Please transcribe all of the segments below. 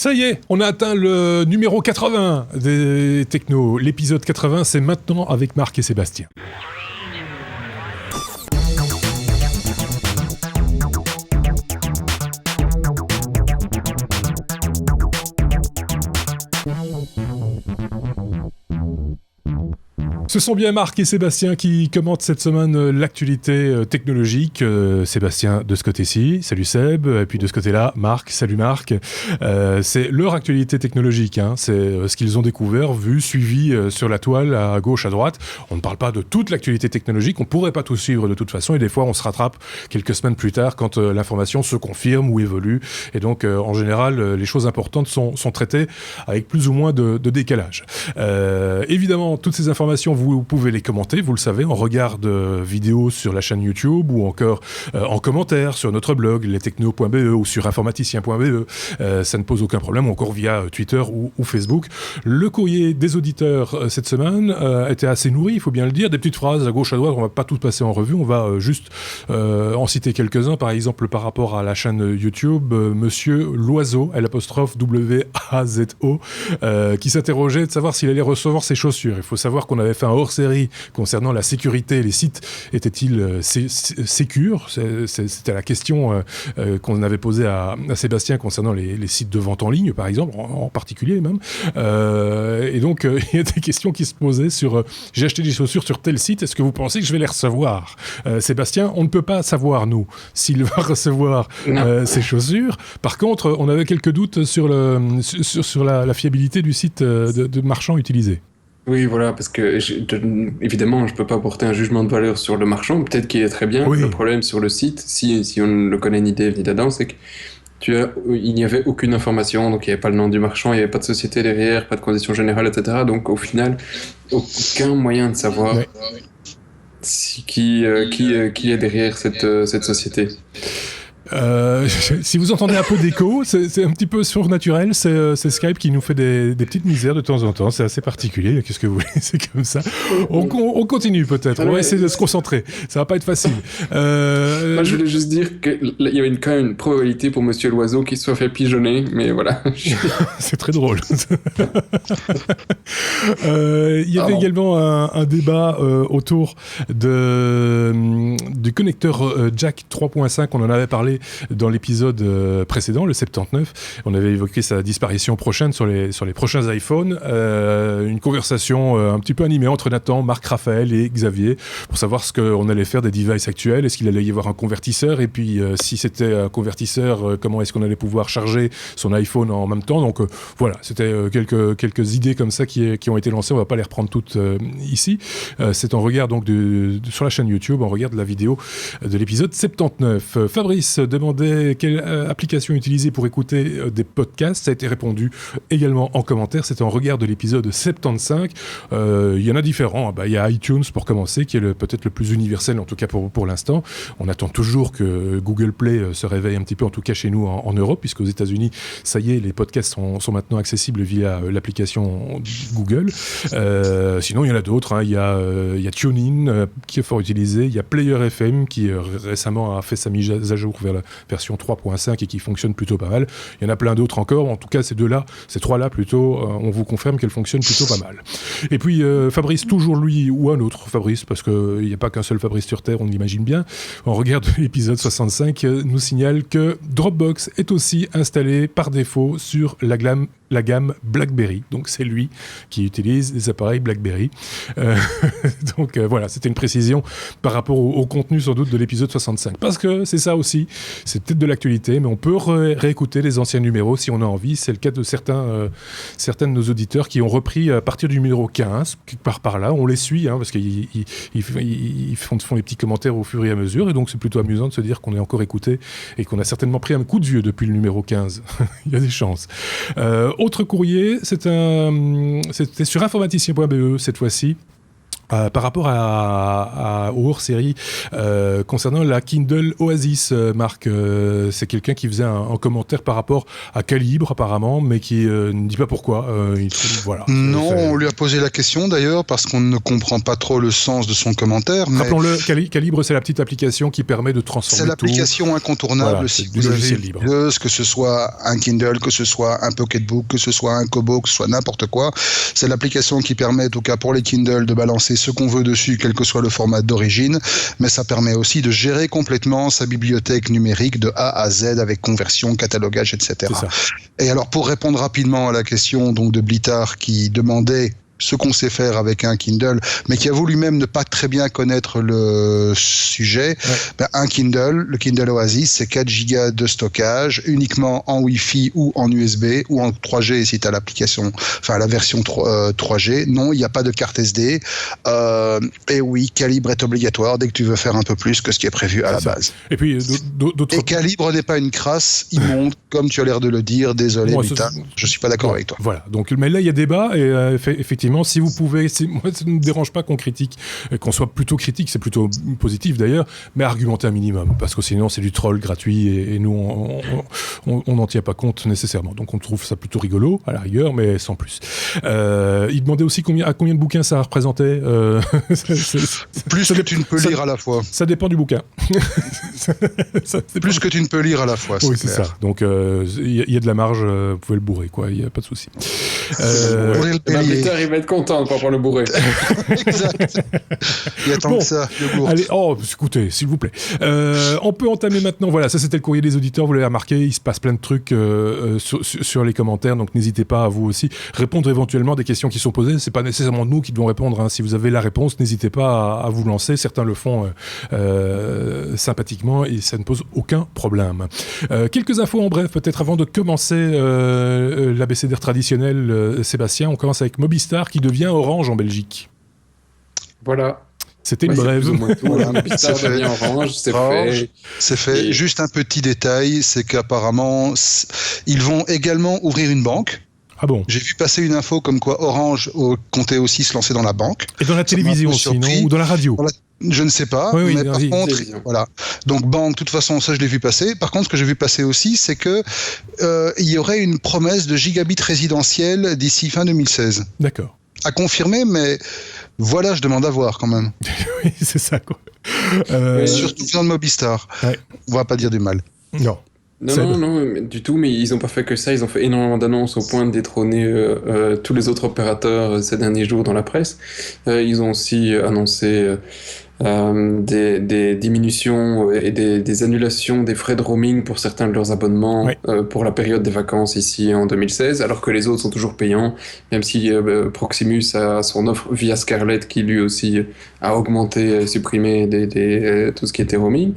Ça y est, on a atteint le numéro 80 des Techno. L'épisode 80, c'est maintenant avec Marc et Sébastien. Ce sont bien Marc et Sébastien qui commentent cette semaine l'actualité technologique. Sébastien de ce côté-ci, salut Seb. Et puis de ce côté-là, Marc, salut Marc. C'est leur actualité technologique, hein. C'est ce qu'ils ont découvert, vu, suivi sur la toile, à gauche, à droite. On ne parle pas de toute l'actualité technologique, on ne pourrait pas tout suivre de toute façon, et des fois on se rattrape quelques semaines plus tard quand l'information se confirme ou évolue. Et donc en général, les choses importantes sont traitées avec plus ou moins de décalage. Évidemment, toutes ces informations, vous pouvez les commenter, vous le savez, en regard de vidéos sur la chaîne YouTube ou encore en commentaire sur notre blog, lestechno.be ou sur informaticien.be. Ça ne pose aucun problème, encore via Twitter ou Facebook. Le courrier des auditeurs cette semaine était assez nourri, il faut bien le dire. Des petites phrases à gauche, à droite, on ne va pas tout passer en revue, on va juste en citer quelques-uns. Par exemple, par rapport à la chaîne YouTube, Monsieur Loiseau, L'Azo, qui s'interrogeait de savoir s'il allait recevoir ses chaussures. Il faut savoir qu'on avait fait un hors-série concernant la sécurité. Les sites étaient-ils sécures ? C'était la question qu'on avait posée à Sébastien concernant les sites de vente en ligne, par exemple, en particulier même. Et donc, il y a des questions qui se posaient sur j'ai acheté des chaussures sur tel site, est-ce que vous pensez que je vais les recevoir ? Sébastien, on ne peut pas savoir, nous, s'il va recevoir ces chaussures. Par contre, on avait quelques doutes sur la fiabilité du site de marchand utilisé. Oui, voilà, parce que évidemment, je ne peux pas porter un jugement de valeur sur le marchand, peut-être qu'il est très bien. Oui. Le problème sur le site, si on ne le connaît ni d'Ève ni d'Adam, c'est que il n'y avait aucune information, donc il n'y avait pas le nom du marchand, il n'y avait pas de société derrière, pas de conditions générales, etc. Donc au final, aucun moyen de savoir qui est derrière cette société. Si vous entendez un peu d'écho, c'est un petit peu surnaturel, c'est Skype qui nous fait des petites misères de temps en temps, c'est assez particulier, qu'est-ce que vous voulez, c'est comme ça. On continue peut-être, on va essayer de se concentrer, ça va pas être facile. Moi, je voulais juste dire qu'il y avait quand même une probabilité pour Monsieur Loiseau qu'il soit fait pigeonner, mais voilà. C'est très drôle. Il y avait également un débat autour du connecteur jack 3.5, on en avait parlé dans l'épisode précédent, le 79. On avait évoqué sa disparition prochaine sur les prochains iPhones. Une conversation un petit peu animée entre Nathan, Marc, Raphaël et Xavier pour savoir ce qu'on allait faire des devices actuels. Est-ce qu'il allait y avoir un convertisseur ? Et puis, si c'était un convertisseur, comment est-ce qu'on allait pouvoir charger son iPhone en même temps ? Donc, voilà, c'était quelques idées comme ça qui ont été lancées. On ne va pas les reprendre toutes ici. C'est en regard donc sur la chaîne YouTube, en regard de la vidéo de l'épisode 79. Fabrice demandait quelle application utiliser pour écouter des podcasts. Ça a été répondu également en commentaire. C'était en regard de l'épisode 75. Il y en a différents. Il y a iTunes pour commencer, qui est peut-être le plus universel, en tout cas pour l'instant. On attend toujours que Google Play se réveille un petit peu, en tout cas chez nous en Europe, puisqu'aux États-Unis, ça y est, les podcasts sont maintenant accessibles via l'application Google. Sinon, il y en a d'autres. Il y a TuneIn qui est fort utilisé. Il y a Player FM qui récemment a fait sa mise à jour vers la version 3.5 et qui fonctionne plutôt pas mal. Il y en a plein d'autres encore. En tout cas, ces trois-là plutôt, on vous confirme qu'elles fonctionnent plutôt pas mal. Et puis, Fabrice, toujours lui ou un autre Fabrice, parce qu'il n'y a pas qu'un seul Fabrice sur Terre, on l'imagine bien, en regard de l'épisode 65, nous signale que Dropbox est aussi installé par défaut sur la gamme BlackBerry. Donc, c'est lui qui utilise les appareils BlackBerry. Donc, voilà, c'était une précision par rapport au contenu, sans doute, de l'épisode 65. Parce que c'est ça aussi, c'est peut-être de l'actualité, mais on peut réécouter les anciens numéros si on a envie. C'est le cas de certains de nos auditeurs qui ont repris à partir du numéro 15, quelque part par là. On les suit, parce qu'ils font les petits commentaires au fur et à mesure, et donc c'est plutôt amusant de se dire qu'on est encore écouté et qu'on a certainement pris un coup de vieux depuis le numéro 15. Il y a des chances. Autre courrier, c'était sur informaticien.be cette fois-ci. Par rapport au hors-série concernant la Kindle Oasis, Marc, c'est quelqu'un qui faisait un commentaire par rapport à Calibre apparemment, mais qui ne dit pas pourquoi. Voilà. Non, on lui a posé la question d'ailleurs parce qu'on ne comprend pas trop le sens de son commentaire. Mais rappelons-le, Calibre, c'est la petite application qui permet de transformer c'est l'application tout. incontournable Voilà, si vous avez une libre. Que ce soit un Kindle, que ce soit un Pocketbook, que ce soit un Kobo, que ce soit n'importe quoi. C'est l'application qui permet, en tout cas pour les Kindle, de balancer ce qu'on veut dessus, quel que soit le format d'origine, mais ça permet aussi de gérer complètement sa bibliothèque numérique de A à Z avec conversion, catalogage, etc. Et alors, pour répondre rapidement à la question donc de Blittard qui demandait ce qu'on sait faire avec un Kindle, mais qui avoue lui-même ne pas très bien connaître le sujet, un Kindle, le Kindle Oasis, c'est 4 Go de stockage, uniquement en Wi-Fi ou en USB, ou en 3G si tu as l'application, enfin la version 3G. Non, il n'y a pas de carte SD. Et oui, Calibre est obligatoire dès que tu veux faire un peu plus que ce qui est prévu à la base. Et puis, Et Calibre n'est pas une crasse immonde, comme tu as l'air de le dire. Désolé, Butin, je suis pas d'accord avec toi. Voilà, donc, mais là, il y a débat, et effectivement, si vous pouvez, moi ça ne me dérange pas qu'on critique, qu'on soit plutôt critique, c'est plutôt positif d'ailleurs, mais argumenter un minimum, parce que sinon c'est du troll gratuit et nous on n'en tient pas compte nécessairement. Donc on trouve ça plutôt rigolo à la rigueur, mais sans plus. Il demandait aussi combien de bouquins ça représentait. Plus que tu ne peux lire à la fois. Ça dépend du bouquin. Plus que tu ne peux lire à la fois. Oui, c'est ça. Donc il y a de la marge, vous pouvez le bourrer, quoi. Il n'y a pas de souci. Il va être content de pas pour le bourrer. Exact. Il attend que ça. Allez, écoutez, s'il vous plaît. On peut entamer maintenant. Voilà, ça c'était le courrier des auditeurs. Vous l'avez remarqué, il se passe plein de trucs sur les commentaires, donc n'hésitez pas à vous aussi répondre éventuellement à des questions qui sont posées. C'est pas nécessairement nous qui devons répondre. Hein. Si vous avez la réponse, n'hésitez pas à vous lancer. Certains le font sympathiquement et ça ne pose aucun problème. Quelques infos en bref, peut-être avant de commencer l'abécédaire traditionnel, Sébastien. On commence avec Mobistar qui devient Orange en Belgique. Voilà. C'était une brève. Mobistar devient Orange, c'est fait. Et juste un petit détail, c'est qu'apparemment, ils vont également ouvrir une banque. Ah bon? J'ai vu passer une info comme quoi Orange comptait aussi se lancer dans la banque. Et dans la télévision aussi, non? Ou dans la radio? Je ne sais pas, mais par contre, voilà. Donc banque, de toute façon, ça je l'ai vu passer. Par contre, ce que j'ai vu passer aussi, c'est que il y aurait une promesse de gigabit résidentiel d'ici fin 2016. D'accord. À confirmer, mais voilà, je demande à voir quand même. Oui, c'est ça, quoi. Surtout venant de Mobistar. Ouais. On va pas dire du mal. Non. Non, du tout, mais ils n'ont pas fait que ça, ils ont fait énormément d'annonces au point de détrôner tous les autres opérateurs ces derniers jours dans la presse. Ils ont aussi annoncé des diminutions et des annulations des frais de roaming pour certains de leurs abonnements pour la période des vacances ici en 2016, alors que les autres sont toujours payants, même si Proximus a son offre via Scarlett qui lui aussi a augmenté, supprimé tout ce qui était roaming.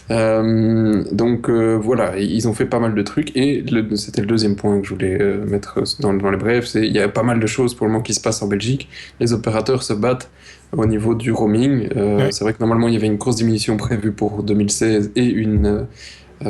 Donc voilà, ils ont fait pas mal de trucs et c'était le deuxième point que je voulais mettre dans les brefs, il y a pas mal de choses pour le moment qui se passent en Belgique. Les opérateurs se battent au niveau du roaming. C'est vrai que normalement il y avait une grosse diminution prévue pour 2016 et une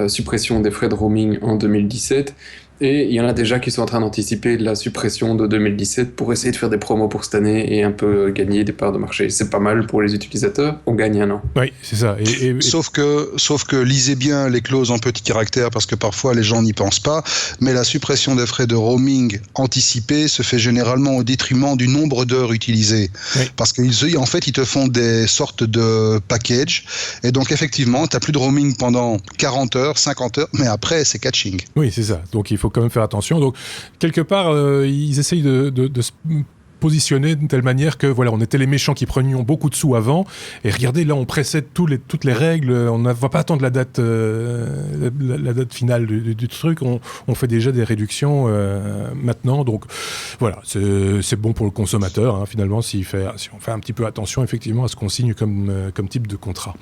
suppression des frais de roaming en 2017. Et il y en a déjà qui sont en train d'anticiper la suppression de 2017 pour essayer de faire des promos pour cette année et un peu gagner des parts de marché. C'est pas mal pour les utilisateurs, on gagne un an. Oui, c'est ça. Sauf que lisez bien les clauses en petits caractères parce que parfois les gens n'y pensent pas, mais la suppression des frais de roaming anticipés se fait généralement au détriment du nombre d'heures utilisées. Oui. Parce qu'en fait, ils te font des sortes de package et donc effectivement, tu n'as plus de roaming pendant 40 heures, 50 heures, mais après, c'est catching. Oui, c'est ça. Donc il faut quand même faire attention. Donc, quelque part, ils essayent de se positionner d'une telle manière que voilà, on était les méchants qui prenions beaucoup de sous avant et regardez là on précède toutes les règles, on ne va pas attendre la date finale du truc, on fait déjà des réductions maintenant, donc voilà, c'est bon pour le consommateur hein, finalement si on fait un petit peu attention effectivement à ce qu'on signe comme type de contrat.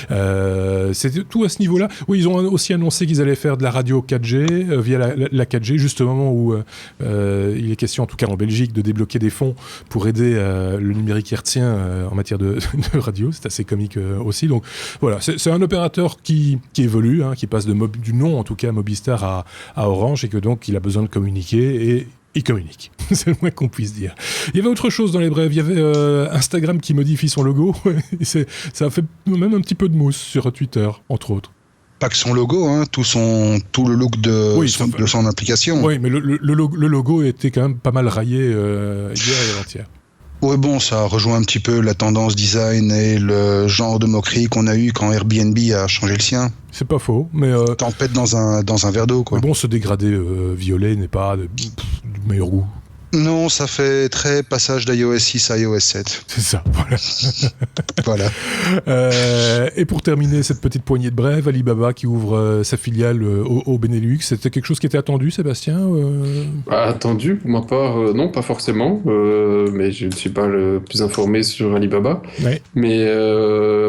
C'est tout à ce niveau là. Oui, ils ont aussi annoncé qu'ils allaient faire de la radio 4G via la 4G, juste au moment où il est question en tout cas en Belgique de débloquer des fonds pour aider le numérique hertzien en matière de radio. C'est assez comique aussi. Donc voilà, c'est un opérateur qui évolue, hein, qui passe du nom en tout cas Mobistar à Orange et que donc il a besoin de communiquer et ils communiquent. C'est le moins qu'on puisse dire. Il y avait autre chose dans les brèves. Il y avait Instagram qui modifie son logo. Ça a fait même un petit peu de mousse sur Twitter, entre autres. Pas que son logo, hein, tout le look de son application. Oui, mais le logo était quand même pas mal rayé hier et avant-hier. Oui, bon, ça rejoint un petit peu la tendance design et le genre de moquerie qu'on a eu quand Airbnb a changé le sien. C'est pas faux, mais... Tempête dans un verre d'eau, quoi. Mais bon, ce dégradé violet n'est pas du meilleur goût. Non, ça fait très passage d'iOS 6 à iOS 7. C'est ça, voilà. Voilà. Et pour terminer cette petite poignée de brèves, Alibaba qui ouvre sa filiale au Benelux, c'était quelque chose qui était attendu, Sébastien Attendu, pour ma part, non, pas forcément, mais je ne suis pas le plus informé sur Alibaba. Ouais. Mais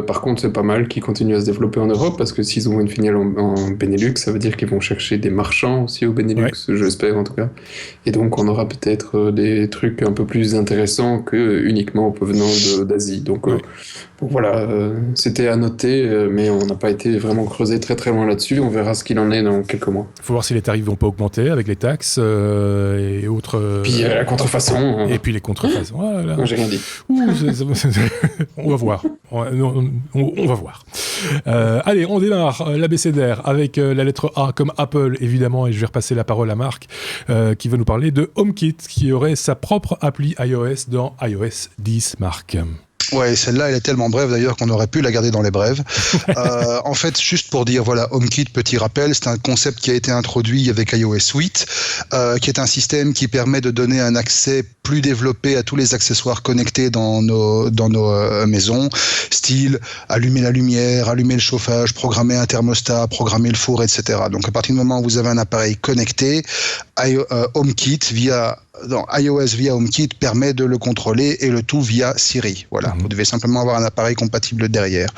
par contre, c'est pas mal qu'ils continuent à se développer en Europe, parce que s'ils ont une filiale en Benelux, ça veut dire qu'ils vont chercher des marchands aussi au Benelux, j'espère en tout cas. Et donc, on aura peut-être des trucs un peu plus intéressants que uniquement venant d'Asie. Donc voilà, c'était à noter, mais on n'a pas été vraiment creusé très très loin là-dessus. On verra ce qu'il en est dans quelques mois. Il faut voir si les tarifs vont pas augmenter avec les taxes et autres. Puis la contrefaçon. Et puis les contrefaçons. Voilà. Non, j'ai rien dit. On va voir. On va voir. Allez, on démarre l'abécédaire avec la lettre A comme Apple, évidemment, et je vais repasser la parole à Marc, qui va nous parler de HomeKit, qui aurait sa propre appli iOS dans iOS 10, Marc. Ouais, celle-là, elle est tellement brève d'ailleurs qu'on aurait pu la garder dans les brèves. En fait, juste pour dire, voilà, HomeKit, petit rappel, c'est un concept qui a été introduit avec iOS 8, qui est un système qui permet de donner un accès plus développé à tous les accessoires connectés dans nos maisons, style allumer la lumière, allumer le chauffage, programmer un thermostat, programmer le four, etc. Donc à partir du moment où vous avez un appareil connecté, HomeKit dans iOS via HomeKit permet de le contrôler et le tout via Siri. Voilà, vous devez simplement avoir un appareil compatible derrière.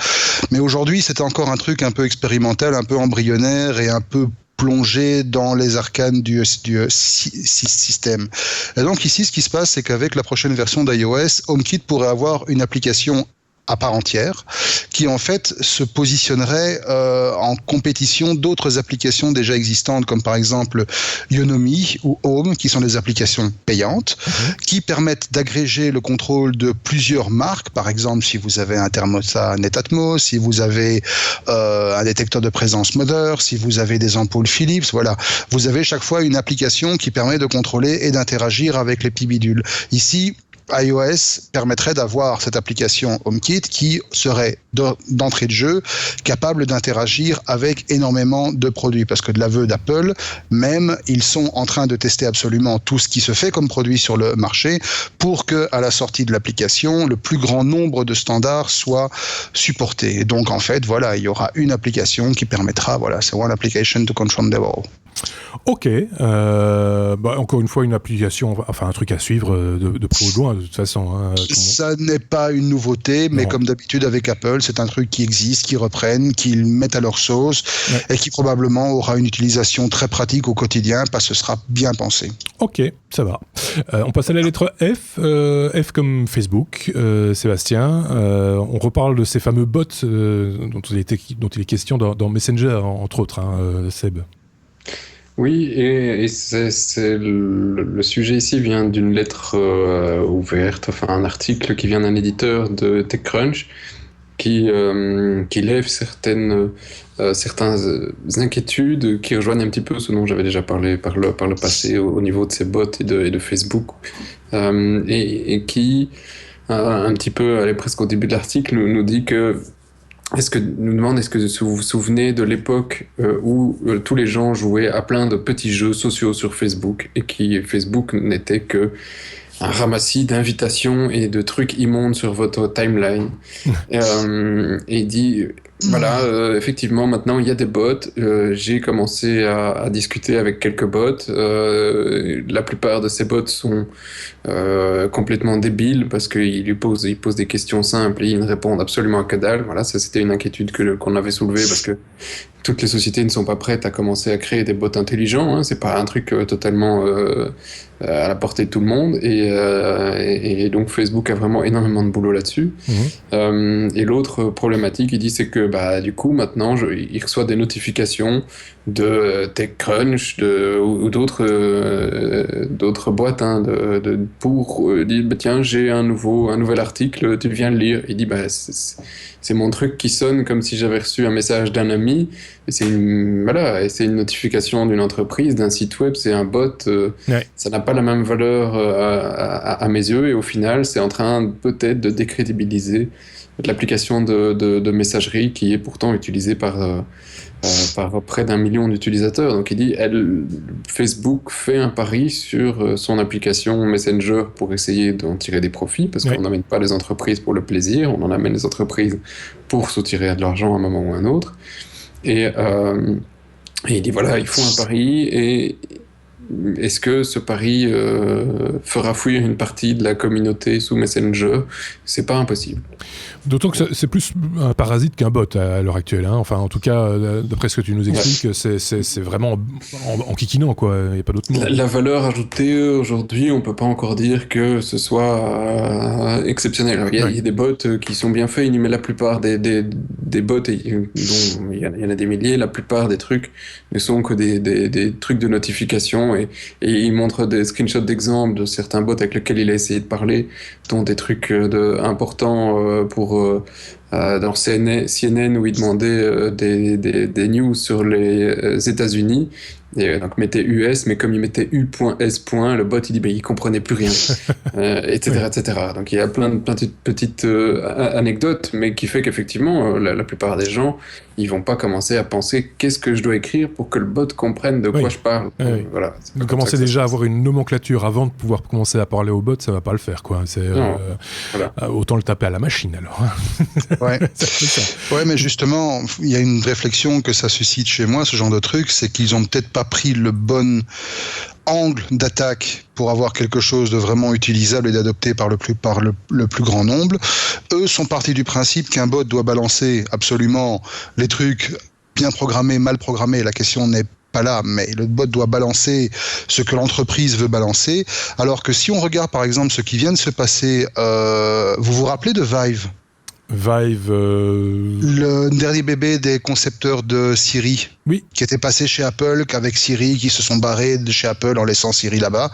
Mais aujourd'hui, c'est encore un truc un peu expérimental, un peu embryonnaire et un peu plongé dans les arcanes du système. Et donc ici, ce qui se passe, c'est qu'avec la prochaine version d'iOS, HomeKit pourrait avoir une application à part entière, qui en fait se positionnerait en compétition d'autres applications déjà existantes, comme par exemple Yonomi ou Home, qui sont des applications payantes, qui permettent d'agréger le contrôle de plusieurs marques. Par exemple, si vous avez un thermostat Netatmo, si vous avez un détecteur de présence Mother, si vous avez des ampoules Philips, voilà. Vous avez chaque fois une application qui permet de contrôler et d'interagir avec les petits bidules. Ici, iOS permettrait d'avoir cette application HomeKit qui serait d'entrée de jeu capable d'interagir avec énormément de produits, parce que de l'aveu d'Apple, même ils sont en train de tester absolument tout ce qui se fait comme produit sur le marché pour que à la sortie de l'application, le plus grand nombre de standards soient supportés. Et donc en fait, voilà, il y aura une application qui permettra, voilà, c'est one application to control them all. Ok, encore une fois une application, enfin un truc à suivre de près ou de loin de toute façon. Hein, ça n'est pas une nouveauté, mais comme d'habitude avec Apple, c'est un truc qui existe, qu'ils reprennent, qu'ils mettent à leur sauce et qui probablement aura une utilisation très pratique au quotidien parce que ce sera bien pensé. Ok, ça va. On passe à la lettre F, F comme Facebook, Sébastien. On reparle de ces fameux bots dont il est question dans Messenger, entre autres, hein, Seb. Oui, et le sujet ici vient d'une lettre ouverte, enfin un article qui vient d'un éditeur de TechCrunch qui lève certaines inquiétudes qui rejoignent un petit peu ce dont j'avais déjà parlé par le passé au niveau de ces bots et de Facebook, et qui un petit peu, allez, presque au début de l'article, nous dit que est-ce que vous vous souvenez de l'époque où tous les gens jouaient à plein de petits jeux sociaux sur Facebook et Facebook n'était que un ramassis d'invitations et de trucs immondes sur votre timeline. Et il dit, voilà, effectivement, maintenant, il y a des bots. J'ai commencé à discuter avec quelques bots. La plupart de ces bots sont complètement débiles parce qu'ils posent des questions simples et ils ne répondent absolument à que dalle. Voilà, ça, c'était une inquiétude qu'on avait soulevée parce que toutes les sociétés ne sont pas prêtes à commencer à créer des bots intelligents. Hein. C'est pas un truc totalement à la portée de tout le monde. Et donc Facebook a vraiment énormément de boulot là-dessus. Et l'autre problématique, il dit, c'est que du coup maintenant, il reçoit des notifications TechCrunch ou d'autres boîtes pour dire bah, tiens, j'ai un nouvel article, tu viens le lire. Il dit bah, c'est mon truc qui sonne comme si j'avais reçu un message d'un ami. Et c'est une notification d'une entreprise, d'un site web, c'est un bot. Ça n'a pas la même valeur à mes yeux. Et au final, c'est en train peut-être de décrédibiliser l'application de messagerie qui est pourtant utilisée par près d'1 million d'utilisateurs. Donc il dit, Facebook fait un pari sur son application Messenger pour essayer d'en tirer des profits, parce qu'on n'amène pas les entreprises pour le plaisir, on en amène les entreprises pour soutirer de l'argent à un moment ou à un autre. Et il dit, voilà, ils font un pari, et est-ce que ce pari fera fuir une partie de la communauté sous Messenger? C'est pas impossible. D'autant que c'est plus un parasite qu'un bot à l'heure actuelle. Hein. Enfin, en tout cas, d'après ce que tu nous expliques, c'est vraiment en kikinant, quoi. Il n'y a pas d'autre mot. La valeur ajoutée aujourd'hui, on peut pas encore dire que ce soit exceptionnel. Il y a des bots qui sont bien faits, mais la plupart des bots, dont il y en a des milliers, la plupart des trucs ne sont que des trucs de notification, et il montre des screenshots d'exemples de certains bots avec lesquels il a essayé de parler, dont des trucs importants pour dans CNN où il demandait des news sur les États-Unis. Et donc mettait US, mais comme il mettait U.S. le bot il dit il comprenait plus rien, etc., etc. Donc il y a plein de petites anecdotes, mais qui fait qu'effectivement la plupart des gens ils vont pas commencer à penser qu'est-ce que je dois écrire pour que le bot comprenne de quoi je parle. Voilà. Vous commencez déjà à avoir une nomenclature avant de pouvoir commencer à parler au bot, ça va pas le faire, quoi. C'est autant le taper à la machine alors. Ouais. Ouais, mais justement, il y a une réflexion que ça suscite chez moi, ce genre de truc, c'est qu'ils ont peut-être pas pris le bon angle d'attaque pour avoir quelque chose de vraiment utilisable et d'adopté par le plus grand nombre. Eux sont partis du principe qu'un bot doit balancer absolument les trucs bien programmés, mal programmés. La question n'est pas là, mais le bot doit balancer ce que l'entreprise veut balancer. Alors que si on regarde par exemple ce qui vient de se passer, vous vous rappelez de Vive ? Le dernier bébé des concepteurs de Siri, qui était passé chez Apple, qu'avec Siri, qui se sont barrés de chez Apple en laissant Siri là-bas.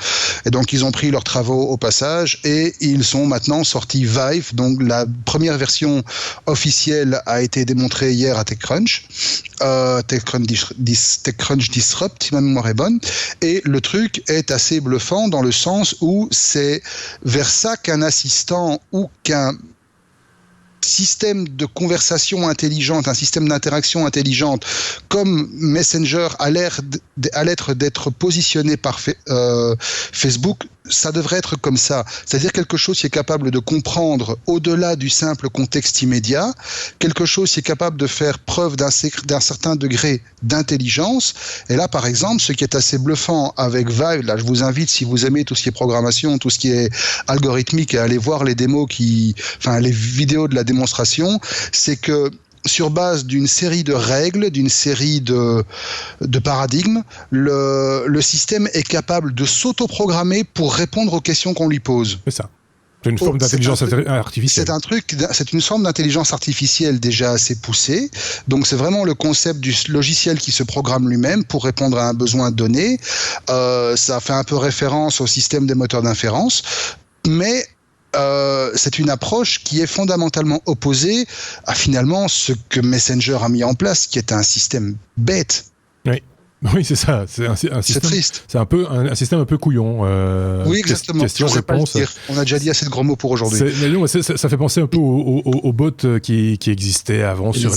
Et donc, ils ont pris leurs travaux au passage et ils sont maintenant sortis Vive. Donc, la première version officielle a été démontrée hier à TechCrunch. TechCrunch Disrupt, si ma mémoire est bonne. Et le truc est assez bluffant dans le sens où c'est vers ça qu'un assistant ou qu'un système de conversation intelligente, un système d'interaction intelligente, comme Messenger a l'air d'être positionné par Facebook, ça devrait être comme ça. C'est-à-dire quelque chose qui est capable de comprendre au-delà du simple contexte immédiat, quelque chose qui est capable de faire preuve d'un certain degré d'intelligence. Et là, par exemple, ce qui est assez bluffant avec Vive, là, je vous invite, si vous aimez tout ce qui est programmation, tout ce qui est algorithmique, à aller voir les les vidéos de la démonstration, c'est que sur base d'une série de règles, d'une série de paradigmes, le système est capable de s'autoprogrammer pour répondre aux questions qu'on lui pose. C'est ça. C'est une forme d'intelligence artificielle. C'est une forme d'intelligence artificielle déjà assez poussée. Donc c'est vraiment le concept du logiciel qui se programme lui-même pour répondre à un besoin donné. Ça fait un peu référence au système des moteurs d'inférence, mais c'est une approche qui est fondamentalement opposée à finalement ce que Messenger a mis en place, qui est un système bête. Oui, c'est ça. C'est un système. C'est triste. C'est un système un peu couillon. Oui, exactement. Question-réponse. On a déjà dit assez de gros mots pour aujourd'hui. Ça fait penser un peu aux bots qui existaient avant sur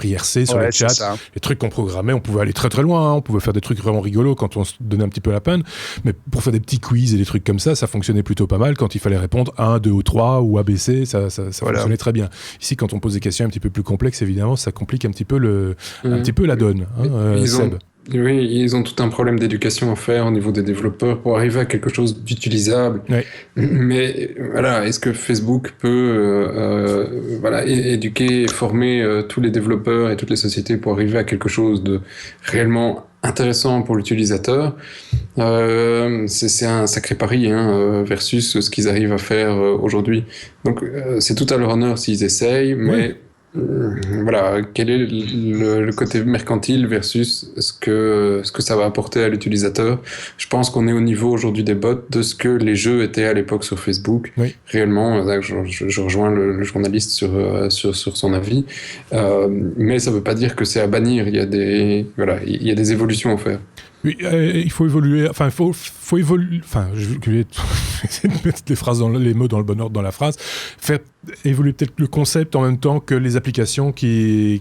IRC, sur les chats, les trucs qu'on programmait. On pouvait aller très très loin. On pouvait faire des trucs vraiment rigolos quand on se donnait un petit peu la peine. Mais pour faire des petits quiz et des trucs comme ça fonctionnait plutôt pas mal. Quand il fallait répondre 1, 2 ou 3 ou ABC, ça fonctionnait très bien. Ici, quand on pose des questions un petit peu plus complexes, évidemment, ça complique un petit peu la donne. Seb. Oui, ils ont tout un problème d'éducation à faire au niveau des développeurs pour arriver à quelque chose d'utilisable. Mais voilà, est-ce que Facebook peut éduquer et former tous les développeurs et toutes les sociétés pour arriver à quelque chose de réellement intéressant pour l'utilisateur? C'est un sacré pari versus ce qu'ils arrivent à faire aujourd'hui. Donc c'est tout à leur honneur s'ils essayent, mais voilà, quel est le côté mercantile versus ce que ça va apporter à l'utilisateur. Je pense qu'on est au niveau aujourd'hui des bots de ce que les jeux étaient à l'époque sur Facebook. Oui. Réellement, là, je rejoins le journaliste sur son avis. Mais ça ne veut pas dire que c'est à bannir. Il y a des évolutions à faire. Oui, il faut évoluer. Enfin, il faut évoluer. Enfin, je vais essayer de mettre les mots dans le bon ordre dans la phrase. Faire évoluer peut-être le concept en même temps que les applications qui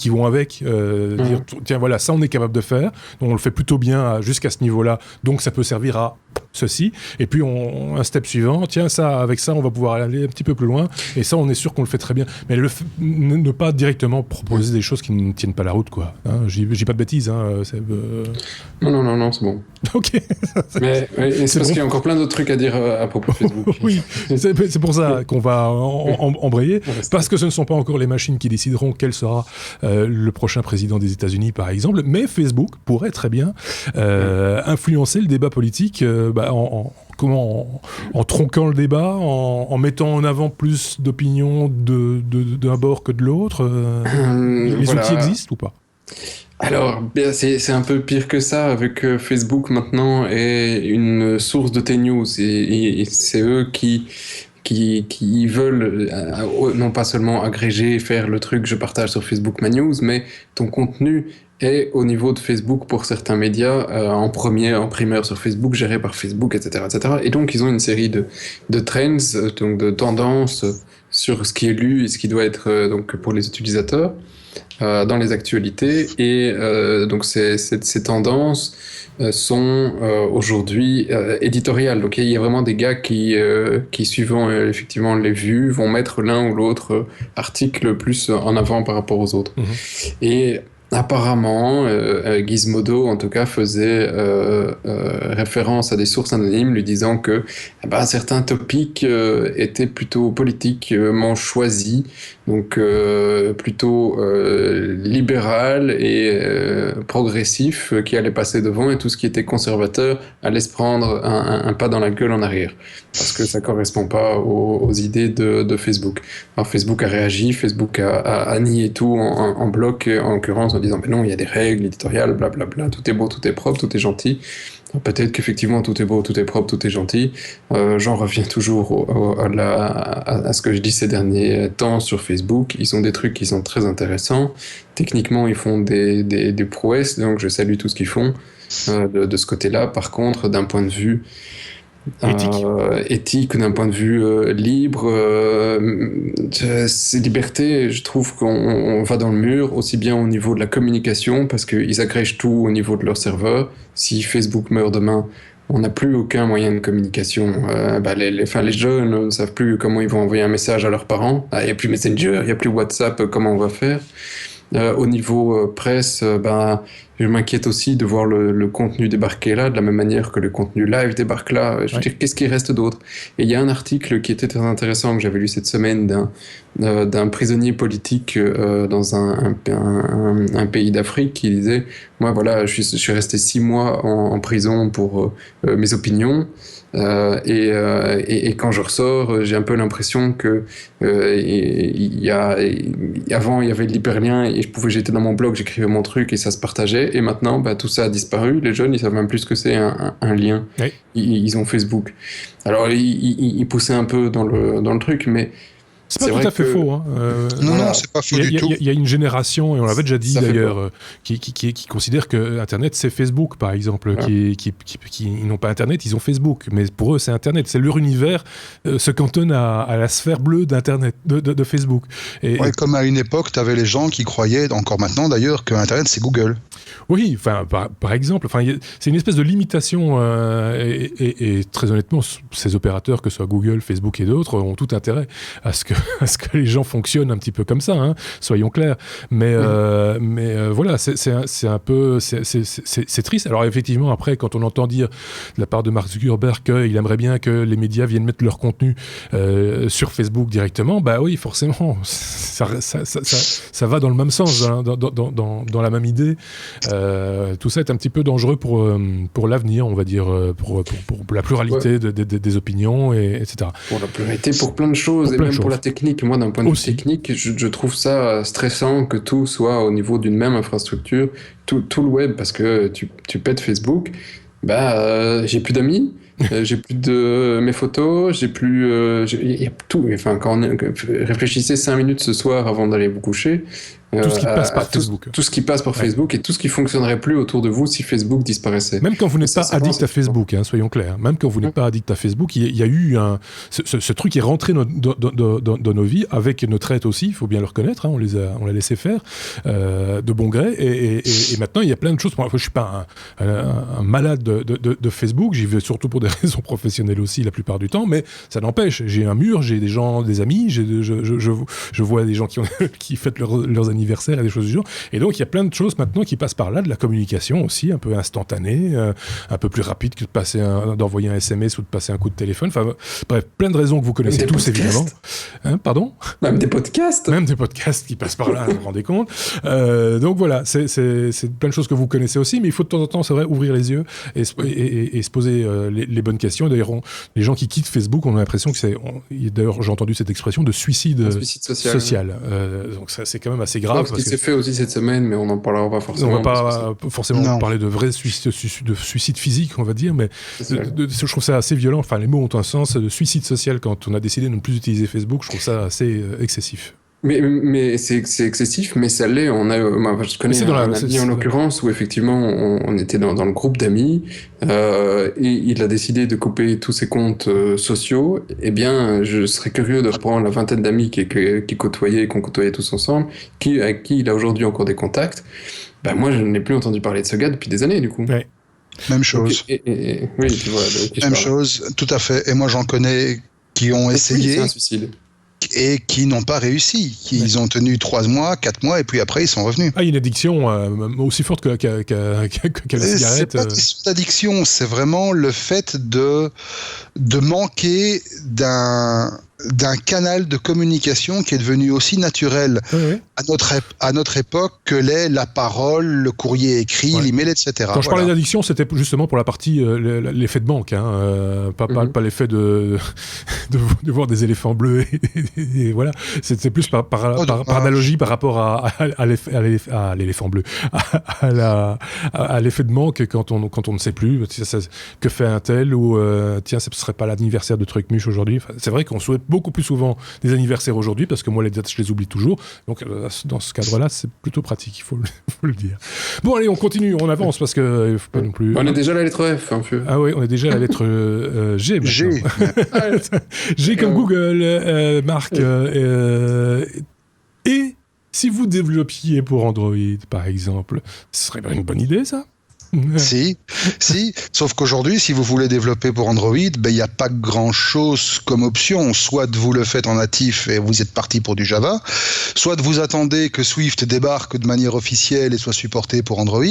vont avec. Dire, tiens, voilà, ça on est capable de faire. On le fait plutôt bien jusqu'à ce niveau-là. Donc ça peut servir à ceci. Et puis un step suivant. Tiens, ça, avec ça, on va pouvoir aller un petit peu plus loin. Et ça, on est sûr qu'on le fait très bien. Mais ne pas directement proposer des choses qui ne tiennent pas la route, quoi. Hein, j'ai pas de bêtises. Hein, Non, c'est bon. Ok. Mais c'est parce qu'il y a encore plein d'autres trucs à dire à propos de Facebook. Oui, c'est pour ça qu'on va embrayer, parce que ce ne sont pas encore les machines qui décideront quel sera le prochain président des États-Unis, par exemple, mais Facebook pourrait très bien influencer le débat politique en tronquant le débat, en mettant en avant plus d'opinions d'un bord que de l'autre. Les outils existent ou pas ? Alors, c'est un peu pire que ça, avec Facebook maintenant est une source de T-News, et c'est eux qui veulent non pas seulement agréger et faire le truc je partage sur Facebook ma news, mais ton contenu est au niveau de Facebook pour certains médias, en primeur sur Facebook, géré par Facebook, etc., etc. Et donc ils ont une série de trends, donc de tendances sur ce qui est lu et ce qui doit être donc pour les utilisateurs dans les actualités, et donc ces tendances sont aujourd'hui éditoriales. Donc il y a vraiment des gars qui suivant effectivement les vues, vont mettre l'un ou l'autre article plus en avant par rapport aux autres. Et apparemment, Gizmodo, en tout cas, faisait référence à des sources anonymes lui disant que certains topics étaient plutôt politiquement choisis, donc plutôt libéral et progressif, qui allait passer devant, et tout ce qui était conservateur allait se prendre un pas dans la gueule en arrière, parce que ça correspond pas aux idées de Facebook. Alors Facebook a réagi, Facebook a nié tout en bloc, en l'occurrence en disant mais non, il y a des règles éditoriales, blablabla, tout est beau, tout est propre, tout est gentil. Alors, peut-être qu'effectivement tout est beau, tout est propre, tout est gentil. J'en reviens toujours à ce que je dis ces derniers temps sur Facebook. Ils ont des trucs qui sont très intéressants. Techniquement, ils font des prouesses, donc je salue tout ce qu'ils font de ce côté-là. Par contre, d'un point de vue éthique, d'un point de vue libre, ces libertés, je trouve qu'on va dans le mur, aussi bien au niveau de la communication, parce qu'ils agrègent tout au niveau de leur serveur. Si Facebook meurt demain, on n'a plus aucun moyen de communication. Les jeunes ne savent plus comment ils vont envoyer un message à leurs parents. Il n'y a plus Messenger, il n'y a plus WhatsApp, comment on va faire ? Au niveau presse, je m'inquiète aussi de voir le contenu débarquer là, de la même manière que le contenu live débarque là. Je veux dire, qu'est-ce qui reste d'autre ? Et il y a un article qui était très intéressant que j'avais lu cette semaine d'un prisonnier politique dans un pays d'Afrique qui disait « Moi, voilà, je suis resté 6 mois en prison pour mes opinions. Et quand je ressors, j'ai un peu l'impression que avant il y avait l'hyperlien et j'étais dans mon blog, j'écrivais mon truc et ça se partageait, et maintenant tout ça a disparu. Les jeunes, ils savent même plus ce que c'est un lien. Oui. Ils ont Facebook. Alors ils poussaient un peu dans le truc, mais c'est pas tout à fait faux. Hein. Non, c'est pas faux du tout. Il y a une génération, et on l'avait déjà dit d'ailleurs, qui considère que Internet c'est Facebook, par exemple, qui n'ont pas Internet, ils ont Facebook, mais pour eux c'est Internet, c'est leur univers se cantonne à la sphère bleue d'Internet, de Facebook. Comme à une époque, tu avais les gens qui croyaient, encore maintenant d'ailleurs, que Internet c'est Google. Oui, par exemple, c'est une espèce de limitation, et très honnêtement, ces opérateurs, que ce soit Google, Facebook et d'autres, ont tout intérêt à ce que les gens fonctionnent un petit peu comme ça, hein, soyons clairs. Mais voilà, c'est un peu, c'est triste. Alors effectivement, après, quand on entend dire de la part de Mark Zuckerberg qu'il aimerait bien que les médias viennent mettre leur contenu sur Facebook directement, oui, forcément, ça va dans le même sens, hein, dans la même idée. Tout ça est un petit peu dangereux pour l'avenir, on va dire, pour la pluralité des opinions, etc. Pour la pluralité, pour plein de choses, et même pour la technique. Moi, d'un point de vue technique, je trouve ça stressant que tout soit au niveau d'une même infrastructure, tout le web, parce que tu pètes Facebook, j'ai plus d'amis. J'ai plus de mes photos, j'ai plus... Il y a tout. Enfin, réfléchissez 5 minutes ce soir avant d'aller vous coucher. Tout ce qui passe par Facebook. Tout ce qui passe par Facebook et tout ce qui fonctionnerait plus autour de vous si Facebook disparaissait. Même quand vous n'êtes pas addict à Facebook, soyons clairs. Même quand vous n'êtes pas addict à Facebook, il y a eu ce truc qui est rentré dans nos vies, avec notre aide aussi, il faut bien le reconnaître, on l'a laissé faire de bon gré. Et maintenant, il y a plein de choses. Moi, je ne suis pas un malade de Facebook, j'y vais surtout pour des raisons professionnelles aussi la plupart du temps, mais ça n'empêche. J'ai un mur, j'ai des gens, des amis, je vois des gens qui fêtent leurs anniversaire et des choses du genre. Et donc, il y a plein de choses maintenant qui passent par là, de la communication aussi, un peu instantanée, un peu plus rapide que d'envoyer un SMS ou de passer un coup de téléphone. Enfin, bref, plein de raisons que vous connaissez tous, évidemment. Pardon ? Même des podcasts. Même des podcasts qui passent par là, vous vous rendez compte. Donc voilà, c'est plein de choses que vous connaissez aussi, mais il faut de temps en temps, c'est vrai, ouvrir les yeux et se poser les bonnes questions. D'ailleurs, les gens qui quittent Facebook, on a l'impression que d'ailleurs, j'ai entendu cette expression de suicide social. Donc ça, c'est quand même assez grave. Ce qui s'est fait aussi cette semaine, mais on n'en parlera pas forcément. On va pas forcément parler de vrai suicide physique, on va dire, mais je trouve ça assez violent. Enfin, les mots ont un sens. De suicide social, quand on a décidé de ne plus utiliser Facebook, je trouve ça assez excessif. Mais c'est excessif, mais ça l'est. Je connais un ami en l'occurrence où effectivement on était dans le groupe d'amis et il a décidé de couper tous ses comptes sociaux. Eh bien, je serais curieux de reprendre la vingtaine d'amis qu'on côtoyait tous ensemble, avec qui il a aujourd'hui encore des contacts. Moi, je n'ai plus entendu parler de ce gars depuis des années, du coup. Ouais. Même chose. Oui, tu vois. Même chose, tout à fait. Et moi, j'en connais qui ont essayé. C'est un suicide. Et qui n'ont pas réussi. Ils ont tenu 3 mois, 4 mois, et puis après, ils sont revenus. Il y a une addiction aussi forte que la cigarette. C'est pas une question d'addiction, c'est vraiment le fait de manquer d'un canal de communication qui est devenu aussi naturel à notre époque que l'est la parole, le courrier écrit, l'email, etc. Quand je parlais d'addiction, c'était justement pour la partie l'effet de manque, pas l'effet de voir des éléphants bleus et voilà. C'était plus par analogie par rapport à l'éléphant bleu, à l'effet de manque quand on ne sait plus que fait un tel ou tiens, ce serait pas l'anniversaire de Trucmuche aujourd'hui. Enfin, c'est vrai qu'on souhaite beaucoup plus souvent des anniversaires aujourd'hui parce que moi les dates je les oublie toujours, donc dans ce cadre-là c'est plutôt pratique, il faut le dire. Bon allez, on continue, on avance parce que faut pas non plus. On est déjà à la lettre F. Ah oui, on est déjà à la lettre G. G comme Google, Marc. Et si vous développiez pour Android par exemple, ce serait une bonne idée ça. Si, sauf qu'aujourd'hui, si vous voulez développer pour Android, il n'y a pas grand-chose comme option. Soit vous le faites en natif et vous êtes parti pour du Java, soit vous attendez que Swift débarque de manière officielle et soit supporté pour Android,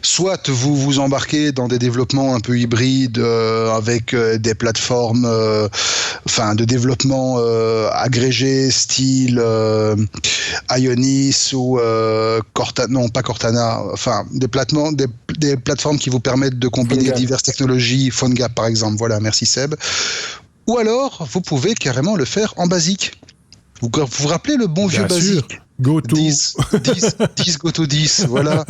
soit vous vous embarquez dans des développements un peu hybrides avec des plateformes de développement agrégé style Ionis ou Cortana, non pas Cortana, enfin des plateformes qui vous permettent de combiner diverses technologies, PhoneGap par exemple, voilà, merci Seb. Ou alors, vous pouvez carrément le faire en basique. Vous vous rappelez le bon vieux basique Goto 10, Goto 10, voilà.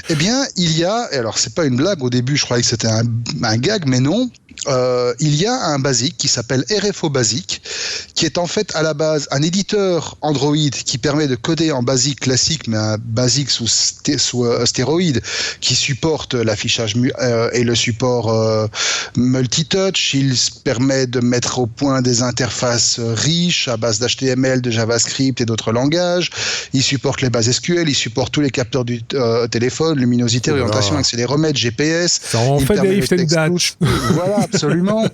Eh bien, il y a, alors c'est pas une blague, au début je croyais que c'était un gag, mais non. Il y a un basique qui s'appelle RFO Basic, qui est en fait à la base un éditeur Android qui permet de coder en basique classique, mais un basique sous stéroïde, qui supporte l'affichage et le support multitouch. Il permet de mettre au point des interfaces riches à base d'HTML, de JavaScript et d'autres langages. Il supporte les bases SQL, il supporte tous les capteurs du téléphone, luminosité, orientation, accéléromètre, GPS. Ça en fait des if and that. Voilà, absolument.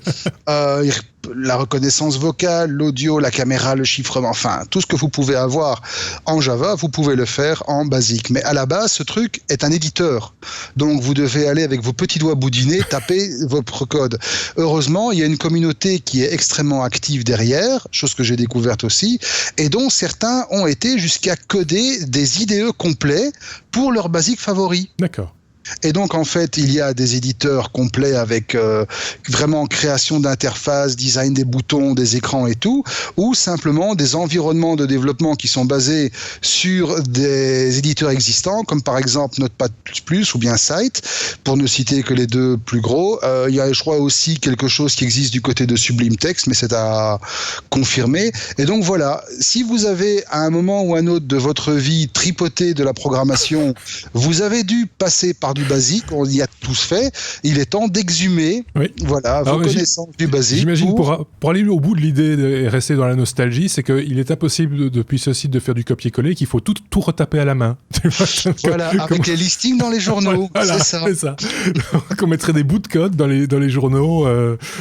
La reconnaissance vocale, l'audio, la caméra, le chiffrement, enfin, tout ce que vous pouvez avoir en Java, vous pouvez le faire en basique. Mais à la base, ce truc est un éditeur. Donc, vous devez aller avec vos petits doigts boudinés, taper votre code. Heureusement, il y a une communauté qui est extrêmement active derrière, chose que j'ai découverte aussi, et dont certains ont été jusqu'à coder des IDE complets pour leur basique favori. D'accord. Et donc, en fait, il y a des éditeurs complets avec vraiment création d'interfaces, design des boutons, des écrans et tout, ou simplement des environnements de développement qui sont basés sur des éditeurs existants, comme par exemple Notepad++ ou bien Sight, pour ne citer que les deux plus gros. Il y a, je crois, aussi quelque chose qui existe du côté de Sublime Text, mais c'est à confirmer. Et donc voilà, si vous avez à un moment ou un autre de votre vie tripoté de la programmation, vous avez dû passer par du basique, on y a tous fait, il est temps d'exhumer voilà, vos connaissances du basique. J'imagine pour aller au bout de l'idée et rester dans la nostalgie, c'est qu'il est impossible depuis ce site de faire du copier-coller, qu'il faut tout retaper à la main. Voilà, avec les listings dans les journaux, voilà, c'est ça. Qu'on mettrait des bouts de code dans les journaux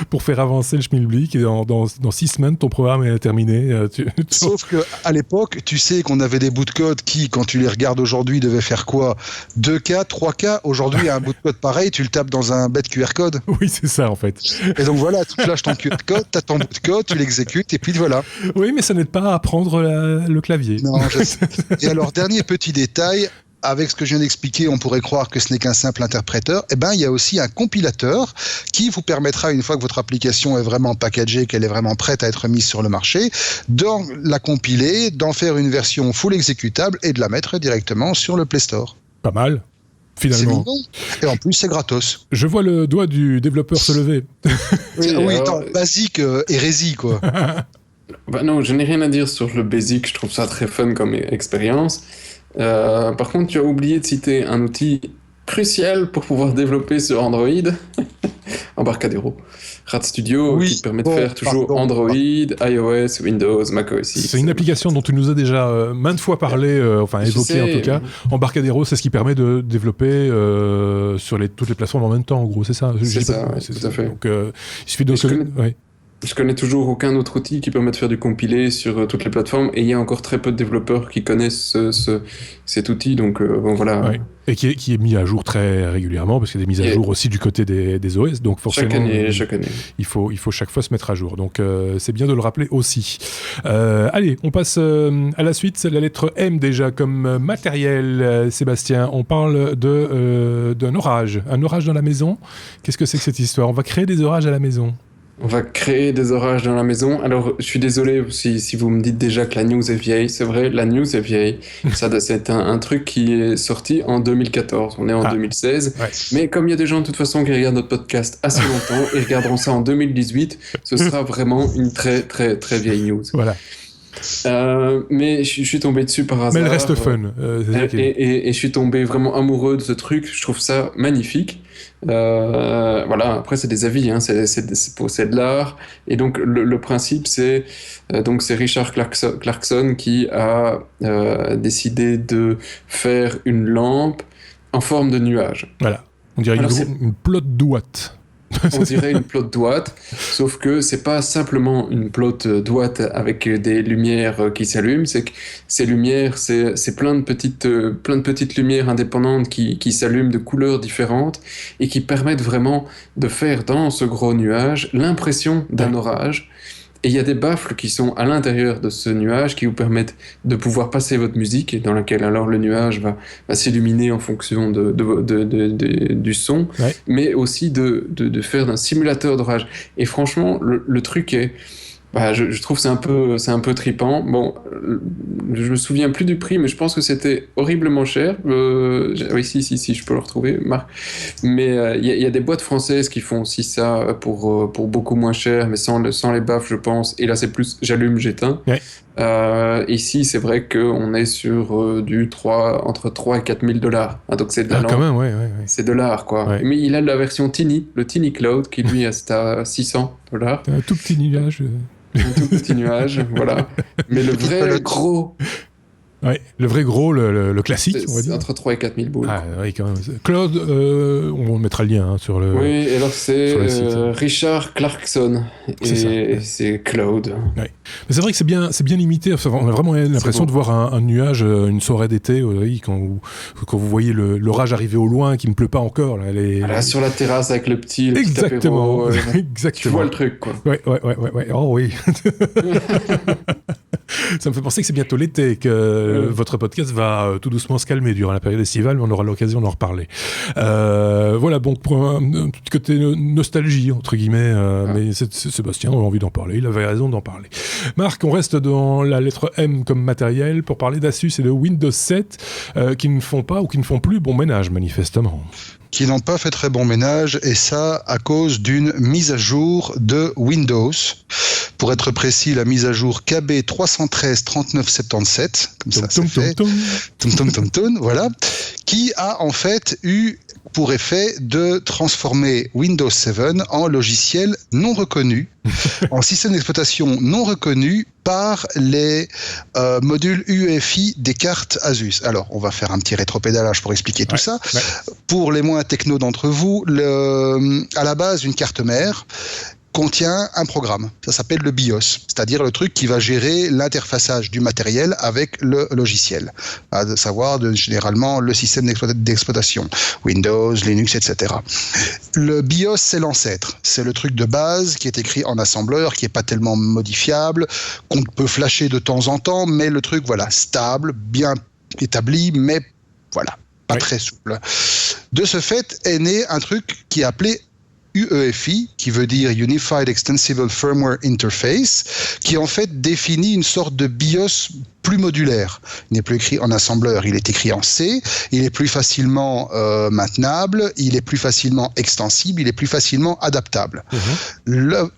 pour faire avancer le schmilblick, et dans 6 semaines, ton programme est terminé. Sauf qu'à l'époque, tu sais qu'on avait des bouts de code qui, quand tu les regardes aujourd'hui, devaient faire quoi ? 2K, 3K. Aujourd'hui, un bout de code pareil, tu le tapes dans un bête QR code. Oui, c'est ça, en fait. Et donc voilà, tu flashes ton QR code, tu as ton bout de code, tu l'exécutes, et puis voilà. Oui, mais ça n'aide pas à prendre le clavier. Non, je sais. Et alors, dernier petit détail, avec ce que je viens d'expliquer, on pourrait croire que ce n'est qu'un simple interpréteur. Eh ben, il y a aussi un compilateur qui vous permettra, une fois que votre application est vraiment packagée, qu'elle est vraiment prête à être mise sur le marché, de la compiler, d'en faire une version full exécutable et de la mettre directement sur le Play Store. Pas mal. Finalement. Et en plus, c'est gratos. Je vois le doigt du développeur se lever. Oui, attends, basique, hérésie, quoi. Bah non, je n'ai rien à dire sur le basic, je trouve ça très fun comme expérience. Par contre, tu as oublié de citer un outil crucial pour pouvoir développer sur Android, Embarcadero, RadStudio, qui te permet de faire toujours Android, iOS, Windows, macOS. C'est une application dont tu nous as déjà maintes fois parlé, évoqué en tout cas. Embarcadero, c'est ce qui permet de développer sur toutes les plateformes en même temps, en gros, c'est ça. C'est ça, tout à fait. Donc, il suffit de... Je connais toujours aucun autre outil qui permet de faire du compilé sur toutes les plateformes, et il y a encore très peu de développeurs qui connaissent cet outil, donc bon voilà. Ouais. Et qui est mis à jour très régulièrement, parce qu'il y a des mises à jour aussi du côté des OS, donc forcément chaque année. Il faut chaque fois se mettre à jour, donc c'est bien de le rappeler aussi. Allez, on passe à la suite, c'est la lettre M déjà comme matériel. Sébastien, on parle d'un orage, un orage dans la maison. Qu'est-ce que c'est que cette histoire ? On va créer des orages à la maison. On va créer des orages dans la maison. Alors, je suis désolé si vous me dites déjà que la news est vieille. C'est vrai, la news est vieille. C'est un truc qui est sorti en 2014. On est en 2016. Ouais. Mais comme il y a des gens, de toute façon, qui regardent notre podcast assez longtemps et regarderont ça en 2018, ce sera vraiment une très, très, très vieille news. Voilà. Mais je suis tombé dessus par hasard. Mais elle reste fun. Et je suis tombé vraiment amoureux de ce truc. Je trouve ça magnifique. Voilà, après c'est des avis, hein, c'est de l'art, et donc le principe c'est Richard Clarkson qui a décidé de faire une lampe en forme de nuage. Voilà, on dirait une plot douate. On dirait une plot douate, sauf que c'est pas simplement une plot douate avec des lumières qui s'allument, c'est que ces lumières, c'est plein de petites lumières indépendantes qui s'allument de couleurs différentes et qui permettent vraiment de faire dans ce gros nuage l'impression d'un orage. Et il y a des baffles qui sont à l'intérieur de ce nuage qui vous permettent de pouvoir passer votre musique, dans laquelle alors le nuage va s'illuminer en fonction du son, mais aussi de faire d'un simulateur d'orage. Et franchement, le truc est... je trouve que c'est un peu trippant. Bon, je me souviens plus du prix, mais je pense que c'était horriblement cher. Oui, si, je peux le retrouver, Marc. Mais il y a des boîtes françaises qui font aussi ça pour beaucoup moins cher, mais sans les baffes, je pense. Et là, c'est plus j'allume, j'éteins. Ouais. Ici, c'est vrai qu'on est sur entre 3 et 4 000 $. Ah, donc c'est de la lampe. Quand même, ouais. C'est de l'art, quoi. Ouais. Mais il a la version Tiny, le Tiny Cloud, qui lui est à $600. Un tout petit nuage. Un tout petit nuage, voilà. Mais le vrai gros... Ouais, le vrai gros, le classique, on va dire. Entre 3 et 4 000 boules. Ah oui, quand même. Claude, on mettra le lien sur le... Oui, et alors c'est Richard Clarkson. C'est Claude. Ouais. Mais c'est vrai que c'est bien limité. Enfin, on a vraiment l'impression de voir un nuage une soirée d'été, quand vous voyez l'orage arriver au loin, qu'il ne pleut pas encore. Là, sur la terrasse avec le petit Exactement. apéro, Exactement. Tu vois le truc, quoi. Ouais. Oh oui. Ça me fait penser que c'est bientôt l'été, que votre podcast va tout doucement se calmer durant la période estivale, mais on aura l'occasion d'en reparler. Voilà, donc pour un petit côté nostalgie, entre guillemets, mais Sébastien a envie d'en parler, il avait raison d'en parler. Marc, on reste dans la lettre M comme matériel pour parler d'Asus et de Windows 7 qui ne font pas ou qui ne font plus bon ménage, manifestement. Qui n'ont pas fait très bon ménage, et ça à cause d'une mise à jour de Windows. Pour être précis, la mise à jour KB 313.39.77, comme ça c'est fait, voilà, qui a en fait eu pour effet de transformer Windows 7 en logiciel non reconnu, en système d'exploitation non reconnu par les modules UEFI des cartes Asus. Alors, on va faire un petit rétropédalage pour expliquer tout ça. Ouais. Pour les moins techno d'entre vous, à la base, une carte mère contient un programme, ça s'appelle le BIOS, c'est-à-dire le truc qui va gérer l'interfaçage du matériel avec le logiciel, à savoir généralement le système d'exploitation, Windows, Linux, etc. Le BIOS, c'est l'ancêtre, c'est le truc de base qui est écrit en assembleur, qui n'est pas tellement modifiable, qu'on peut flasher de temps en temps, mais le truc, voilà, stable, bien établi, mais voilà, pas très souple. De ce fait est né un truc qui est appelé UEFI, qui veut dire Unified Extensible Firmware Interface, qui en fait définit une sorte de BIOS plus modulaire. Il n'est plus écrit en assembleur, il est écrit en C, il est plus facilement maintenable, il est plus facilement extensible, il est plus facilement adaptable. L'un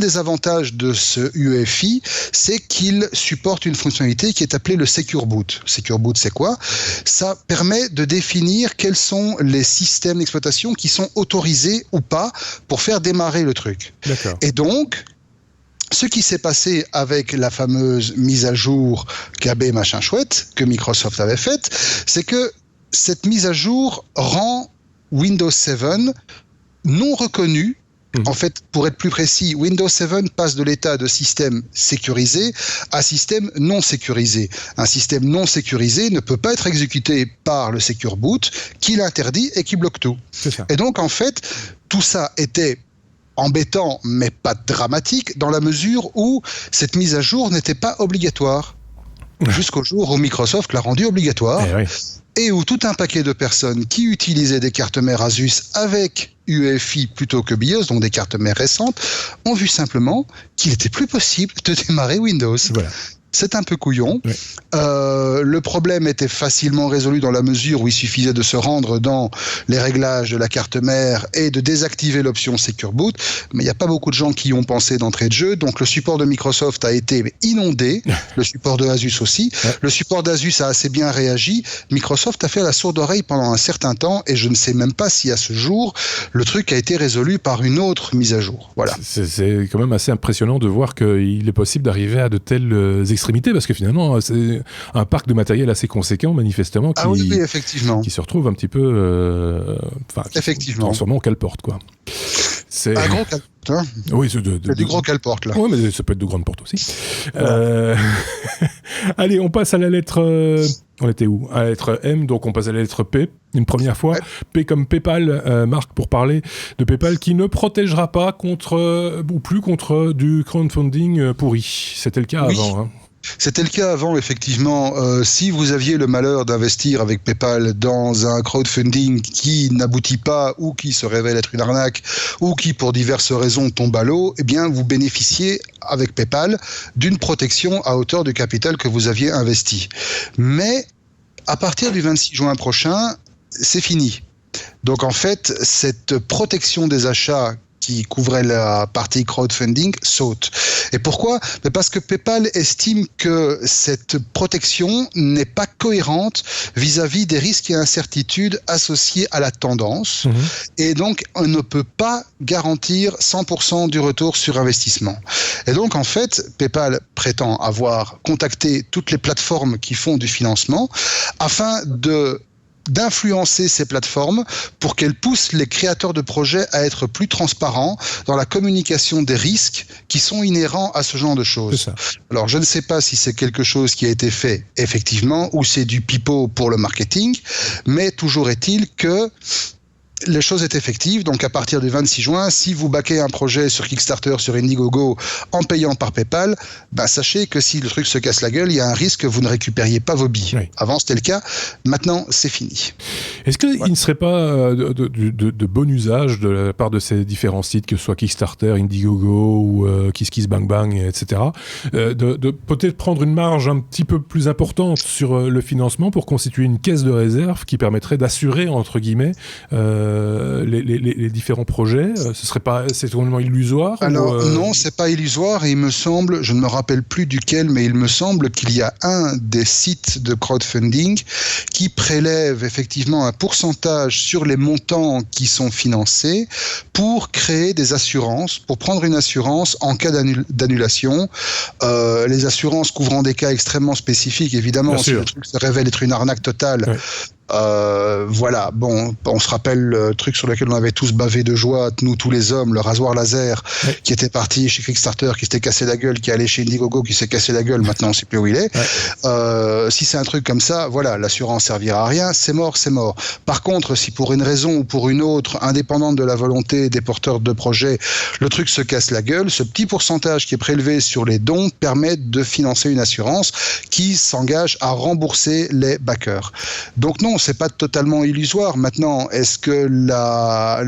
des avantages de ce UEFI, c'est qu'il supporte une fonctionnalité qui est appelée le Secure Boot. Secure Boot, c'est quoi? Ça permet de définir quels sont les systèmes d'exploitation qui sont autorisés ou pas pour faire démarrer le truc. D'accord. Et donc, ce qui s'est passé avec la fameuse mise à jour KB machin chouette que Microsoft avait faite, c'est que cette mise à jour rend Windows 7 non reconnu. En fait, pour être plus précis, Windows 7 passe de l'état de système sécurisé à système non sécurisé. Un système non sécurisé ne peut pas être exécuté par le Secure Boot, qui l'interdit et qui bloque tout. Et donc, en fait, tout ça était embêtant, mais pas dramatique, dans la mesure où cette mise à jour n'était pas obligatoire. Jusqu'au jour où Microsoft l'a rendue obligatoire. Et où tout un paquet de personnes qui utilisaient des cartes mères Asus avec UEFI plutôt que BIOS, donc des cartes mères récentes, ont vu simplement qu'il n'était plus possible de démarrer Windows. Voilà. C'est un peu couillon. Oui. Le problème était facilement résolu dans la mesure où il suffisait de se rendre dans les réglages de la carte mère et de désactiver l'option Secure Boot, mais il n'y a pas beaucoup de gens qui y ont pensé d'entrée de jeu, donc le support de Microsoft a été inondé, le support de Asus aussi. Le support d'Asus a assez bien réagi. Microsoft a fait la sourde oreille pendant un certain temps, et je ne sais même pas si à ce jour, le truc a été résolu par une autre mise à jour. Voilà. C'est quand même assez impressionnant de voir qu'il est possible d'arriver à de telles extrémités, parce que finalement, c'est un parc de matériel assez conséquent, manifestement, qui, effectivement, qui se retrouve un petit peu transformé en cale-porte, quoi. C'est un gros cale-porte, hein. Oui, c'est du gros cale-porte, là. Oui, mais ça peut être de grandes portes aussi. Allez, on passe à la lettre... On était où? À la lettre M, donc on passe à la lettre P, une première fois. P comme PayPal, Marc, pour parler de PayPal, qui ne protégera pas contre, ou plus contre du crowdfunding pourri. C'était le cas avant, hein. C'était le cas avant, effectivement. Si vous aviez le malheur d'investir avec PayPal dans un crowdfunding qui n'aboutit pas, ou qui se révèle être une arnaque, ou qui, pour diverses raisons, tombe à l'eau, eh bien, vous bénéficiez avec PayPal d'une protection à hauteur du capital que vous aviez investi. Mais à partir du 26 juin prochain, c'est fini. Donc, en fait, cette protection des achats qui couvrait la partie crowdfunding saute. Et pourquoi? Parce que PayPal estime que cette protection n'est pas cohérente vis-à-vis des risques et incertitudes associés à la tendance. Et donc, on ne peut pas garantir 100% du retour sur investissement. Et donc, en fait, PayPal prétend avoir contacté toutes les plateformes qui font du financement afin d'influencer ces plateformes pour qu'elles poussent les créateurs de projets à être plus transparents dans la communication des risques qui sont inhérents à ce genre de choses. Alors, je ne sais pas si c'est quelque chose qui a été fait effectivement ou c'est du pipeau pour le marketing, mais toujours est-il que la chose est effective. Donc, à partir du 26 juin, si vous backez un projet sur Kickstarter, sur Indiegogo, en payant par PayPal, sachez que si le truc se casse la gueule, il y a un risque que vous ne récupériez pas vos billes. Oui. Avant, c'était le cas. Maintenant, c'est fini. Est-ce qu'il ne serait pas de bon usage de la part de ces différents sites, que ce soit Kickstarter, Indiegogo ou KissKissBankBank, etc., de peut-être prendre une marge un petit peu plus importante sur le financement pour constituer une caisse de réserve qui permettrait d'assurer, entre guillemets, les différents projets? C'est totalement illusoire? Alors non, c'est pas illusoire, et il me semble, je ne me rappelle plus duquel, mais il me semble qu'il y a un des sites de crowdfunding qui prélève effectivement un pourcentage sur les montants qui sont financés pour créer des assurances, pour prendre une assurance en cas d'annulation. Les assurances couvrant des cas extrêmement spécifiques, évidemment, si le truc se révèle être une arnaque totale. Ouais. Voilà, bon, on se rappelle le truc sur lequel on avait tous bavé de joie, nous tous les hommes, le rasoir laser, qui était parti chez Kickstarter, qui s'était cassé la gueule, qui allait chez Indiegogo, qui s'est cassé la gueule, maintenant on sait plus où il est. Si c'est un truc comme ça, voilà, l'assurance servira à rien, c'est mort, c'est mort. Par contre, si pour une raison ou pour une autre, indépendante de la volonté des porteurs de projet, le truc se casse la gueule, ce petit pourcentage qui est prélevé sur les dons permet de financer une assurance qui s'engage à rembourser les backers. Donc non, c'est pas totalement illusoire. Maintenant, est-ce que la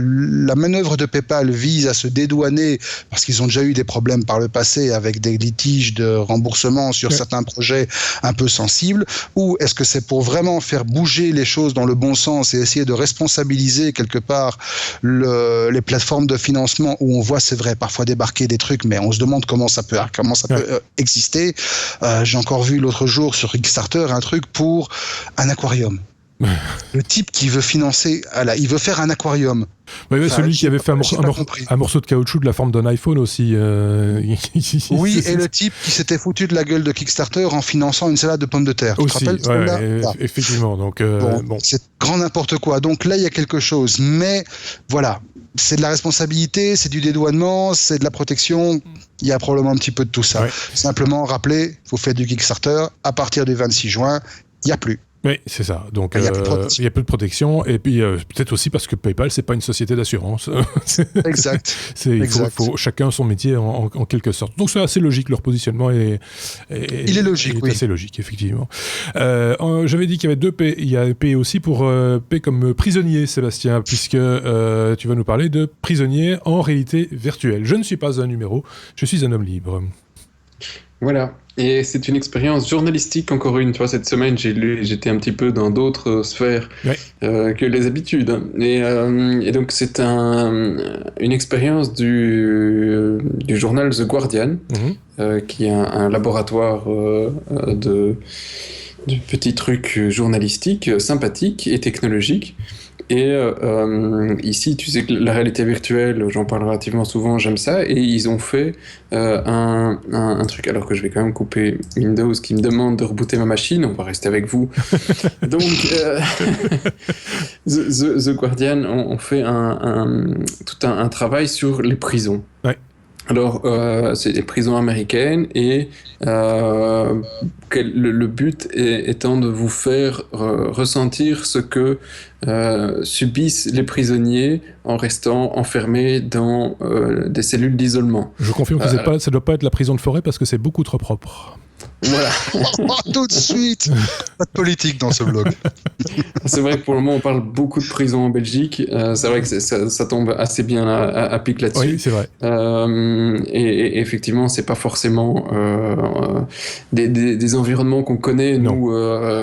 manœuvre de PayPal vise à se dédouaner parce qu'ils ont déjà eu des problèmes par le passé avec des litiges de remboursement sur certains projets un peu sensibles, ou est-ce que c'est pour vraiment faire bouger les choses dans le bon sens et essayer de responsabiliser quelque part les plateformes de financement où on voit, c'est vrai, parfois débarquer des trucs, mais on se demande comment ça peut exister. J'ai encore vu l'autre jour sur Kickstarter un truc pour un aquarium. Le type qui veut financer, il veut faire un aquarium. Ouais, celui qui avait fait un morceau de caoutchouc de la forme d'un iPhone aussi. Oui, et le type qui s'était foutu de la gueule de Kickstarter en finançant une salade de pommes de terre. Aussi, tu te rappelles effectivement. Donc, bon. C'est grand n'importe quoi. Donc là, il y a quelque chose. Mais voilà, c'est de la responsabilité, c'est du dédouanement, c'est de la protection. Il y a probablement un petit peu de tout ça. Ouais. Simplement, rappelez, vous faites du Kickstarter, à partir du 26 juin, il n'y a plus. Oui, c'est ça. Donc, il y a peu de protection. Et puis, peut-être aussi parce que PayPal, c'est pas une société d'assurance. Exact. Il faut chacun son métier en quelque sorte. Donc, c'est assez logique. Leur positionnement est assez logique, effectivement. J'avais dit qu'il y avait deux P. Il y a P aussi pour P comme prisonnier, Sébastien, puisque tu vas nous parler de prisonnier en réalité virtuelle. Je ne suis pas un numéro, je suis un homme libre. Voilà, et c'est une expérience journalistique, encore une. Tu vois, cette semaine, j'étais un petit peu dans d'autres sphères que les habitudes. Et donc, c'est une expérience du journal The Guardian, qui est un laboratoire de petits trucs journalistiques, sympathiques et technologiques. Et ici, tu sais que la réalité virtuelle, j'en parle relativement souvent, j'aime ça, et ils ont fait un truc, alors que je vais quand même couper Windows qui me demande de rebooter ma machine, on va rester avec vous. Donc, The Guardian ont fait tout un travail sur les prisons. Ouais. Alors, c'est des prisons américaines et le but étant de vous faire ressentir ce que subissent les prisonniers en restant enfermés dans des cellules d'isolement. Je confirme que ça ne doit pas être la prison de Forêt parce que c'est beaucoup trop propre. Voilà. Tout de suite. Pas de politique dans ce blog. C'est vrai que pour le moment on parle beaucoup de prisons en Belgique. C'est vrai que ça tombe assez bien à pic là-dessus. Oui, c'est vrai. Et effectivement, c'est pas forcément des environnements qu'on connaît. Non. Nous,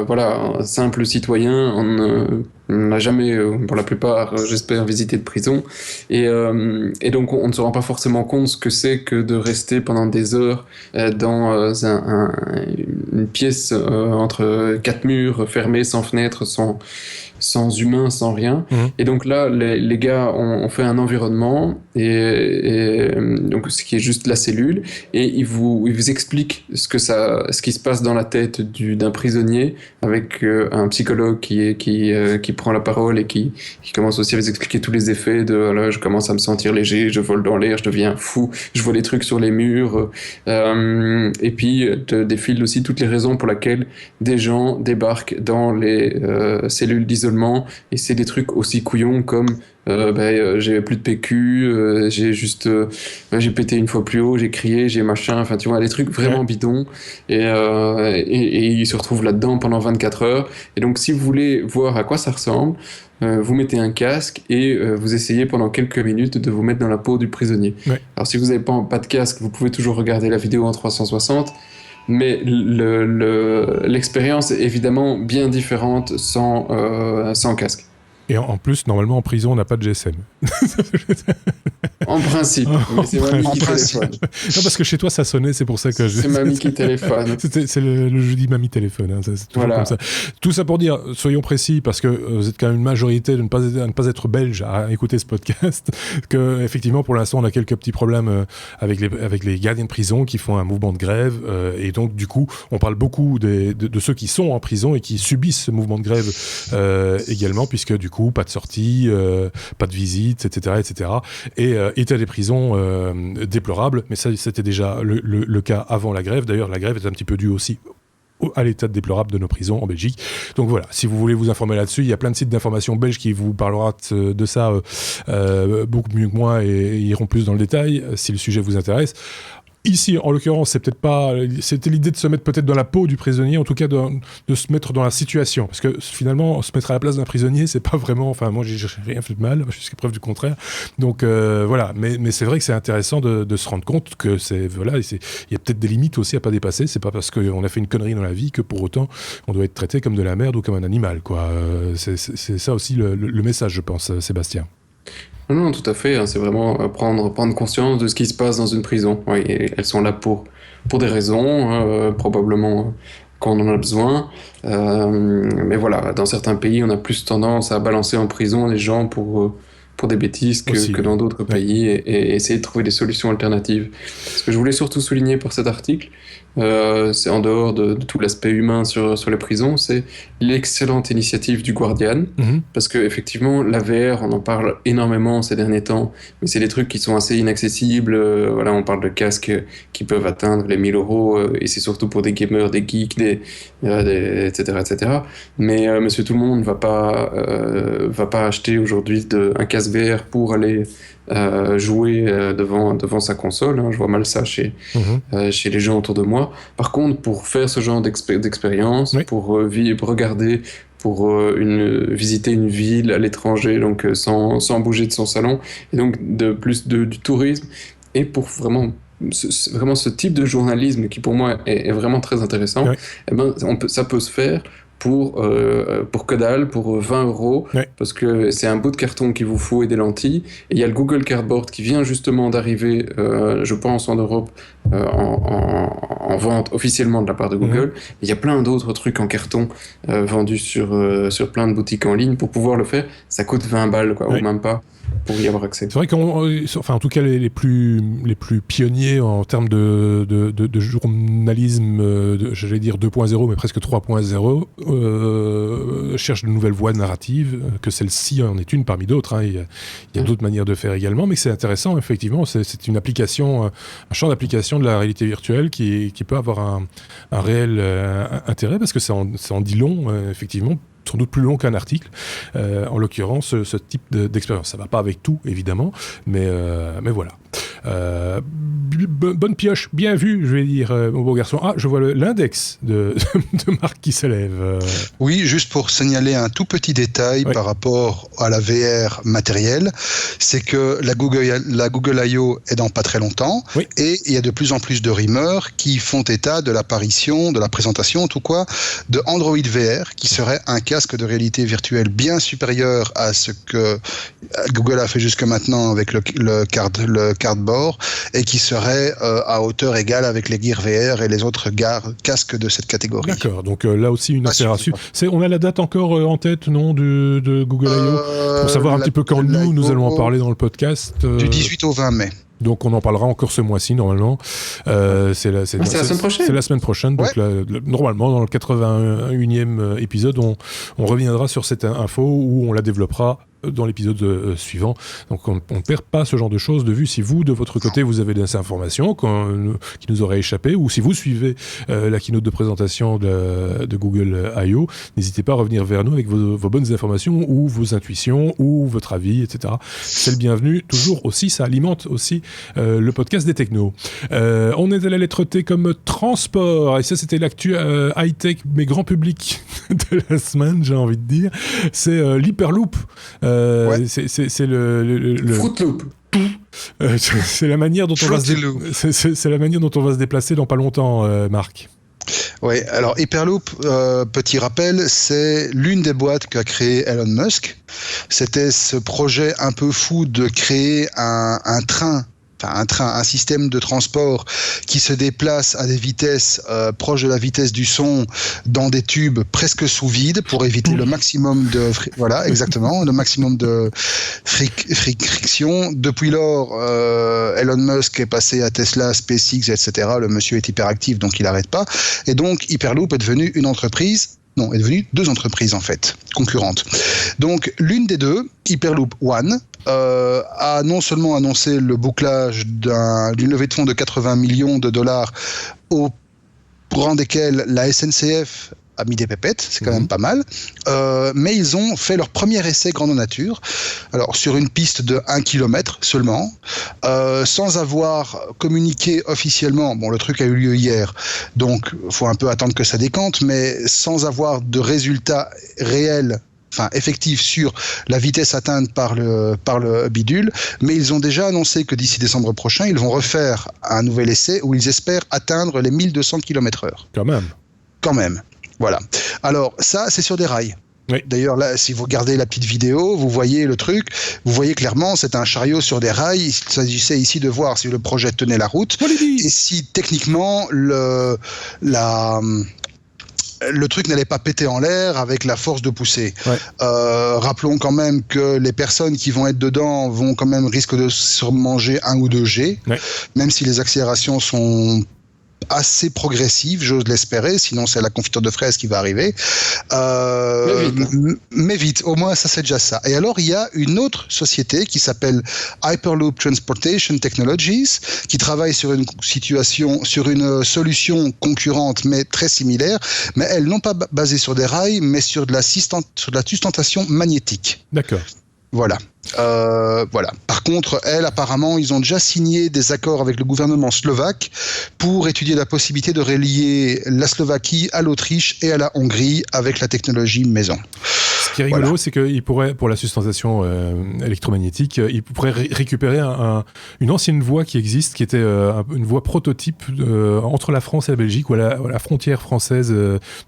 voilà, simples citoyens, on n'a jamais, pour la plupart, j'espère, visité de prison. Et donc, on ne se rend pas forcément compte ce que c'est que de rester pendant des heures dans une pièce entre quatre murs, fermés, sans fenêtre, sans humain, sans rien. Et donc là, les gars ont fait un environnement, et donc ce qui est juste la cellule, et ils vous expliquent ce qui se passe dans la tête d'un prisonnier, avec un psychologue qui prend la parole et qui commence aussi à vous expliquer tous les effets de là, je commence à me sentir léger, je vole dans l'air, je deviens fou, je vois les trucs sur les murs, et puis défilent aussi toutes les raisons pour lesquelles des gens débarquent dans les cellules d'isolement l'isolement, et c'est des trucs aussi couillons comme j'ai plus de PQ, j'ai pété une fois plus haut, j'ai crié, j'ai machin, enfin tu vois, des trucs vraiment bidons, et ils se retrouvent là-dedans pendant 24 heures. Et donc si vous voulez voir à quoi ça ressemble, vous mettez un casque et vous essayez pendant quelques minutes de vous mettre dans la peau du prisonnier. Alors si vous n'avez pas de casque, vous pouvez toujours regarder la vidéo en 360, mais l'expérience est évidemment bien différente sans casque. Et en plus, normalement, en prison, on n'a pas de GSM. En principe. Mais c'est mamie qui téléphone. Non, parce que chez toi, ça sonnait, c'est pour ça que c'est mamie qui téléphone. C'est le jeudi mamie téléphone. Hein, c'est toujours comme ça. Tout ça pour dire, soyons précis, parce que vous êtes quand même une majorité de ne pas être belge à écouter ce podcast, que effectivement, pour l'instant, on a quelques petits problèmes avec les gardiens de prison qui font un mouvement de grève. Et donc, du coup, on parle beaucoup de ceux qui sont en prison et qui subissent ce mouvement de grève également, puisque du coup, pas de sortie, pas de visite, etc., etc. Et état des prisons déplorable, mais ça, c'était déjà le cas avant la grève. D'ailleurs, la grève est un petit peu due aussi à l'état déplorable de nos prisons en Belgique. Donc voilà, si vous voulez vous informer là-dessus, il y a plein de sites d'information belges qui vous parlera de ça beaucoup mieux que moi et iront plus dans le détail si le sujet vous intéresse. Ici, en l'occurrence, c'était l'idée de se mettre peut-être dans la peau du prisonnier, en tout cas de se mettre dans la situation. Parce que finalement, se mettre à la place d'un prisonnier, c'est pas vraiment... Enfin, moi, j'ai rien fait de mal, jusqu'à preuve du contraire. Donc, voilà. Mais c'est vrai que c'est intéressant de se rendre compte que il y a peut-être des limites aussi à pas dépasser. C'est pas parce qu'on a fait une connerie dans la vie que pour autant, on doit être traité comme de la merde ou comme un animal, quoi. C'est ça aussi le message, je pense, Sébastien. Non, tout à fait. C'est vraiment prendre conscience de ce qui se passe dans une prison. Oui, elles sont là pour des raisons, probablement quand on en a besoin. Mais voilà, dans certains pays, on a plus tendance à balancer en prison les gens pour des bêtises que dans d'autres pays et essayer de trouver des solutions alternatives. Ce que je voulais surtout souligner par cet article, c'est en dehors de tout l'aspect humain sur les prisons, c'est l'excellente initiative du Guardian, parce que effectivement la VR, on en parle énormément ces derniers temps, mais c'est des trucs qui sont assez inaccessibles. Voilà, on parle de casques qui peuvent atteindre les 1 000 €, et c'est surtout pour des gamers, des geeks, etc., etc. Mais Monsieur Tout le Monde va pas acheter aujourd'hui un casque VR pour aller jouer devant sa console, hein. Je vois mal ça chez les gens autour de moi. Par contre, pour faire ce genre d'expérience, pour regarder, pour visiter une ville à l'étranger, donc sans bouger de son salon, et donc du tourisme, et pour vraiment ce type de journalisme qui pour moi est vraiment très intéressant, eh ben, ça peut se faire pour que dalle, pour 20 €, parce que c'est un bout de carton qu'il vous faut et des lentilles. Et il y a le Google Cardboard qui vient justement d'arriver, je pense, en Europe, en vente officiellement de la part de Google. Il y a plein d'autres trucs en carton vendus sur plein de boutiques en ligne. Pour pouvoir le faire, ça coûte 20 balles, quoi, ou même pas, pour y avoir accès. C'est vrai en tout cas, les plus pionniers en termes de journalisme, j'allais dire 2.0, mais presque 3.0, cherchent de nouvelles voies narratives, que celle-ci en est une parmi d'autres. Hein. Il y a d'autres manières de faire également, mais c'est intéressant, effectivement. C'est une application, un champ d'application de la réalité virtuelle qui peut avoir un réel intérêt, parce que ça en dit long, effectivement, sans doute plus long qu'un article, en l'occurrence ce type d'expérience. Ça ne va pas avec tout, évidemment, mais voilà. Bonne pioche, bien vu, je vais dire, mon beau garçon. Ah, je vois l'index de Marc qui s'élève. Oui, juste pour signaler un tout petit détail par rapport à la VR matérielle, c'est que la Google I.O. est dans pas très longtemps, et il y a de plus en plus de rumeurs qui font état de l'apparition, de la présentation, tout quoi, de Android VR, qui serait un casque de réalité virtuelle bien supérieur à ce que Google a fait jusque maintenant avec le Cardboard, et qui serait à hauteur égale avec les Gear VR et les autres casques de cette catégorie. D'accord, donc là aussi une affaire à suivre. On a la date encore en tête, non, de Google I.O. Pour savoir un petit peu quand nous allons en parler dans le podcast. Du 18 au 20 mai. Donc on en parlera encore ce mois-ci normalement. C'est la semaine prochaine. C'est la semaine prochaine. Donc normalement dans le 81e épisode, on reviendra sur cette info où on la développera dans l'épisode suivant. Donc on ne perd pas ce genre de choses de vue. Si vous, de votre côté, vous avez des informations qui nous auraient échappé, ou si vous suivez la keynote de présentation de Google I.O., n'hésitez pas à revenir vers nous avec vos bonnes informations, ou vos intuitions, ou votre avis, etc. C'est le bienvenu. Toujours aussi, ça alimente aussi le podcast des technos. On est à la lettre T comme transport, et ça c'était l'actu high-tech mais grand public de la semaine, j'ai envie de dire. C'est l'Hyperloop. C'est le Fruit Loop. c'est la manière dont c'est la manière dont on va se déplacer dans pas longtemps, Marc. Oui, alors Hyperloop, petit rappel, c'est l'une des boîtes qu'a créé Elon Musk. C'était ce projet un peu fou de créer un système de transport qui se déplace à des vitesses proches de la vitesse du son dans des tubes presque sous vide pour éviter le maximum de le maximum de friction. Depuis lors, Elon Musk est passé à Tesla, SpaceX, etc. Le monsieur est hyperactif, donc il n'arrête pas. Et donc Hyperloop est devenu une entreprise. Non, est devenue 2 entreprises en fait, concurrentes. Donc l'une des deux, Hyperloop One, a non seulement annoncé le bouclage d'une levée de fonds de 80 millions de dollars au rang desquels la SNCF a mis des pépettes, c'est quand même pas mal, mais ils ont fait leur premier essai grandeur nature, alors sur une piste de 1 km seulement, sans avoir communiqué officiellement, bon le truc a eu lieu hier, donc il faut un peu attendre que ça décante, mais sans avoir de résultats réels, effectif sur la vitesse atteinte par le bidule, mais ils ont déjà annoncé que d'ici décembre prochain, ils vont refaire un nouvel essai où ils espèrent atteindre les 1200 km/h. Quand même. Voilà. Alors, ça, c'est sur des rails. Oui. D'ailleurs, là, si vous regardez la petite vidéo, vous voyez le truc, vous voyez clairement, c'est un chariot sur des rails. Il s'agissait ici de voir si le projet tenait la route et si techniquement le truc n'allait pas péter en l'air avec la force de poussée. Ouais. Rappelons quand même que les personnes qui vont être dedans vont quand même risquer de surmanger 1 ou 2 G, même si les accélérations sont assez progressive, j'ose l'espérer, sinon c'est la confiture de fraises qui va arriver. Mais vite, au moins ça c'est déjà ça. Et alors il y a une autre société qui s'appelle Hyperloop Transportation Technologies, qui travaille sur une solution concurrente mais très similaire, mais elle non pas basée sur des rails, mais sur de la sustentation magnétique. D'accord. Voilà. Par contre, apparemment, ils ont déjà signé des accords avec le gouvernement slovaque pour étudier la possibilité de relier la Slovaquie à l'Autriche et à la Hongrie avec la technologie maison. Ce qui est rigolo, c'est qu'il pourrait, pour la sustentation électromagnétique, il pourrait récupérer une ancienne voie qui existe, qui était une voie prototype entre la France et la Belgique, ou à la frontière française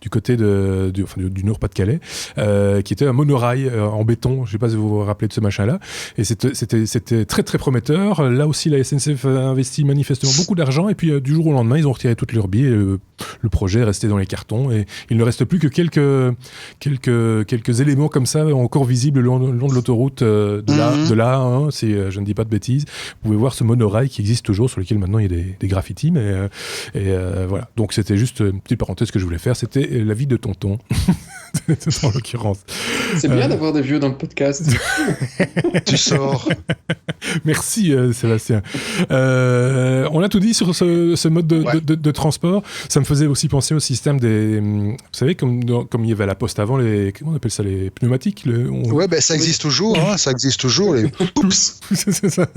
du côté du Nord-Pas-de-Calais, qui était un monorail en béton. Je ne sais pas si vous vous rappelez de ce machin-là. Et c'était très très prometteur. Là aussi, la SNCF a investi manifestement beaucoup d'argent, et puis du jour au lendemain, ils ont retiré toutes leurs billes. Le projet est resté dans les cartons, et il ne reste plus que quelques éléments comme ça encore visibles le long de l'autoroute de là, hein, si je ne dis pas de bêtises. Vous pouvez voir ce monorail qui existe toujours, sur lequel maintenant il y a des graffitis, mais voilà. Donc c'était juste une petite parenthèse que je voulais faire. C'était l'avis de tonton en l'occurrence. C'est bien d'avoir des vieux dans le podcast. Tu sors. Merci Sébastien. On a tout dit sur ce mode de transport. Ça me faisait aussi penser au système des... Vous savez, comme il y avait à la poste avant, comment on appelle ça, les pneumatiques ça existe toujours, hein, ça existe toujours. Les... c'est ça.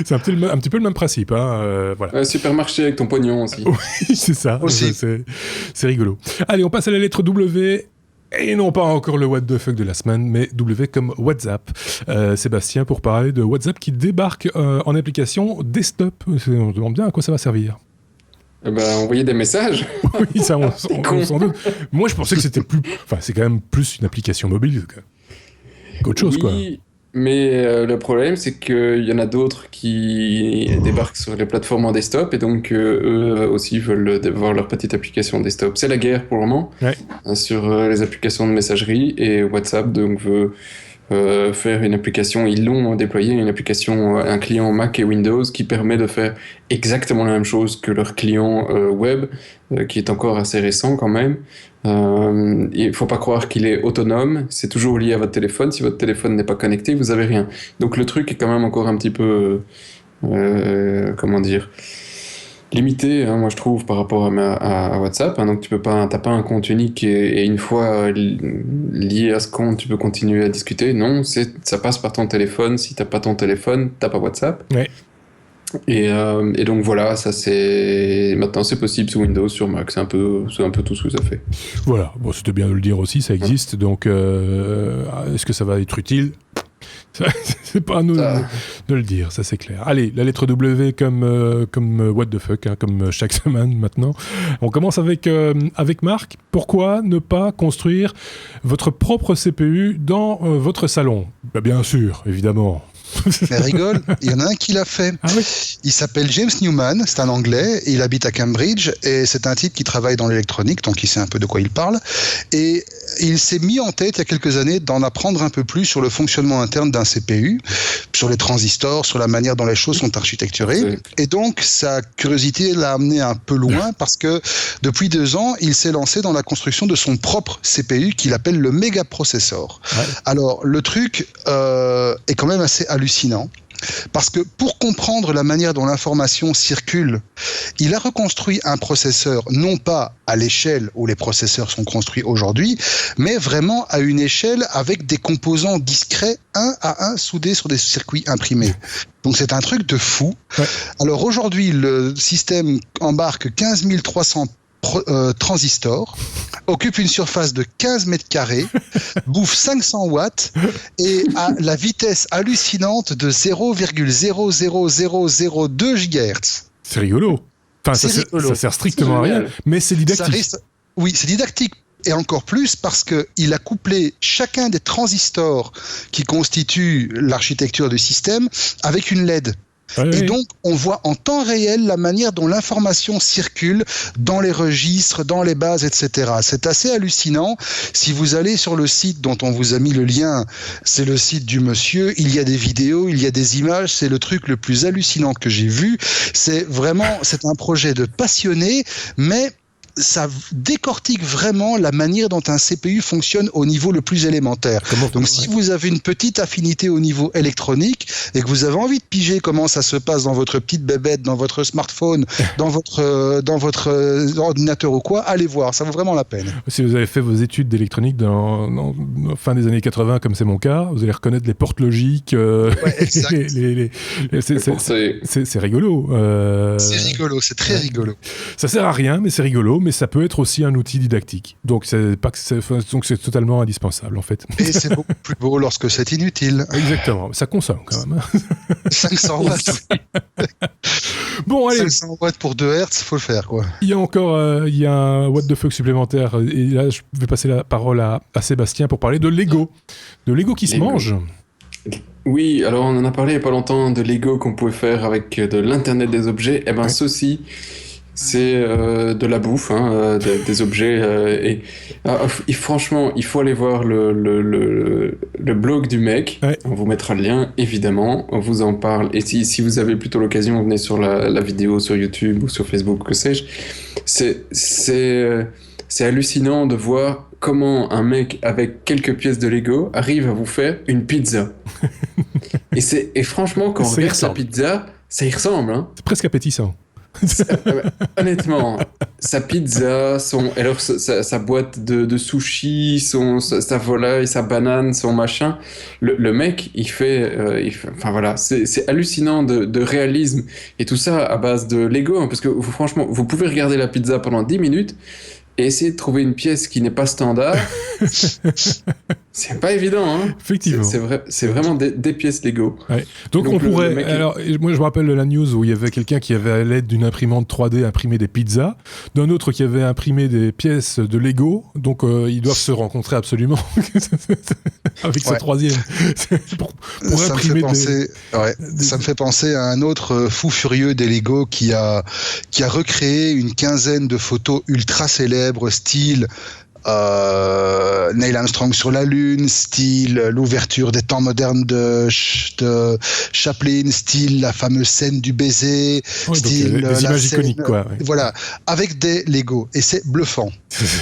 C'est un petit peu le même principe. Hein, voilà. Supermarché avec ton pognon aussi. Oui, c'est ça. Aussi. C'est rigolo. Allez, on passe à la lettre W. Et non pas encore le what the fuck de la semaine, mais W comme WhatsApp. Sébastien, pour parler de WhatsApp qui débarque en application desktop. On se demande bien à quoi ça va servir. Envoyer des messages. Oui, ça, on s'en doute. Moi, je pensais que c'était plus... Enfin, c'est quand même plus une application mobile qu'autre chose, quoi. Mais le problème, c'est qu'il y en a d'autres qui débarquent sur les plateformes en desktop, et donc eux aussi veulent voir leur petite application desktop. C'est la guerre pour le moment sur les applications de messagerie, et WhatsApp donc veut faire une application, ils l'ont déployé, une application, un client Mac et Windows qui permet de faire exactement la même chose que leur client web, qui est encore assez récent quand même. Il ne faut pas croire qu'il est autonome, c'est toujours lié à votre téléphone. Si votre téléphone n'est pas connecté, vous n'avez rien. Donc le truc est quand même encore un petit peu, comment dire, limité, hein, moi je trouve, par rapport à WhatsApp. Hein, donc tu t'as pas un compte unique et une fois lié à ce compte, tu peux continuer à discuter. Non, ça passe par ton téléphone. Si t'as pas ton téléphone, t'as pas WhatsApp. Ouais. Et donc voilà, maintenant c'est possible sous Windows, sur Mac, c'est un peu tout ce que ça fait. Voilà, bon, c'était bien de le dire aussi, ça existe. Donc est-ce que ça va être utile ? C'est pas à nous de le dire, ça c'est clair. Allez, la lettre W comme what the fuck, hein, comme chaque semaine maintenant. On commence avec Marc. Pourquoi ne pas construire votre propre CPU dans votre salon ? Bien sûr, évidemment. Mais rigole, il y en a un qui l'a fait. Ah oui. Il s'appelle James Newman, c'est un Anglais, il habite à Cambridge et c'est un type qui travaille dans l'électronique, donc il sait un peu de quoi il parle. Et il s'est mis en tête il y a quelques années d'en apprendre un peu plus sur le fonctionnement interne d'un CPU, sur les transistors, sur la manière dont les choses sont architecturées. Oui. Et donc sa curiosité l'a amené un peu loin parce que depuis 2 ans, il s'est lancé dans la construction de son propre CPU qu'il appelle le mégaprocesseur. Ouais. Alors le truc est quand même assez hallucinant. Parce que pour comprendre la manière dont l'information circule, il a reconstruit un processeur non pas à l'échelle où les processeurs sont construits aujourd'hui, mais vraiment à une échelle avec des composants discrets un à un soudés sur des circuits imprimés. Donc c'est un truc de fou. Ouais. Alors aujourd'hui, le système embarque 15 300 transistors, occupe une surface de 15 mètres carrés, bouffe 500 watts et a la vitesse hallucinante de 0,00002 GHz. C'est rigolo. Enfin, ça sert strictement à rien, mais c'est didactique. Oui, c'est didactique. Et encore plus parce qu'il a couplé chacun des transistors qui constituent l'architecture du système avec une LED. Et donc, on voit en temps réel la manière dont l'information circule dans les registres, dans les bases, etc. C'est assez hallucinant. Si vous allez sur le site dont on vous a mis le lien, c'est le site du monsieur, il y a des vidéos, il y a des images, c'est le truc le plus hallucinant que j'ai vu. C'est un projet de passionné, mais ça décortique vraiment la manière dont un CPU fonctionne au niveau le plus élémentaire. Donc si vous avez une petite affinité au niveau électronique et que vous avez envie de piger comment ça se passe dans votre petite bébête, dans votre smartphone, dans votre ordinateur ou quoi, allez voir, ça vaut vraiment la peine. Si vous avez fait vos études d'électronique dans fin des années 80, comme c'est mon cas, vous allez reconnaître les portes logiques. C'est rigolo. C'est rigolo, c'est très rigolo. Ça sert à rien, mais c'est rigolo. Mais ça peut être aussi un outil didactique. Donc c'est totalement indispensable en fait. Et c'est beaucoup plus beau lorsque c'est inutile. Exactement, ça consomme quand même. 500 watts. Bon, allez. 500 watts pour 2 Hz, faut le faire quoi. Il y a encore un what the fuck supplémentaire. Et là, je vais passer la parole à Sébastien pour parler de Lego. De Lego qui se mange. Oui, alors on en a parlé il n'y a pas longtemps de Lego qu'on pouvait faire avec de l'Internet des objets. Eh bien, ceci... c'est de la bouffe, hein, des objets. Franchement, il faut aller voir le blog du mec. Ouais. On vous mettra le lien, évidemment. On vous en parle. Et si vous avez plutôt l'occasion, venez sur la vidéo sur YouTube ou sur Facebook, que sais-je. C'est hallucinant de voir comment un mec avec quelques pièces de Lego arrive à vous faire une pizza. et franchement, quand on regarde sa pizza, ça y ressemble. Hein. C'est presque appétissant. Honnêtement, sa pizza, sa boîte de sushi, sa volaille, sa banane, son machin, le mec, il fait enfin voilà, c'est hallucinant de réalisme et tout ça à base de Lego, hein, parce que franchement, vous pouvez regarder la pizza pendant 10 minutes et essayer de trouver une pièce qui n'est pas standard. C'est pas évident, hein. Effectivement. C'est vraiment des pièces Lego. Ouais. Donc on pourrait... Alors, moi, je me rappelle de la news où il y avait quelqu'un qui avait, à l'aide d'une imprimante 3D, imprimé des pizzas, d'un autre qui avait imprimé des pièces de Lego. Donc, ils doivent se rencontrer absolument avec ce troisième. pour ça imprimer Ça me fait penser à un autre fou furieux des Lego qui a recréé une quinzaine de photos ultra célèbres, style Neil Armstrong sur la Lune, style l'ouverture des temps modernes de Chaplin, style la fameuse scène du baiser, style des images iconiques, quoi. Ouais. Voilà, avec des Lego, et c'est bluffant.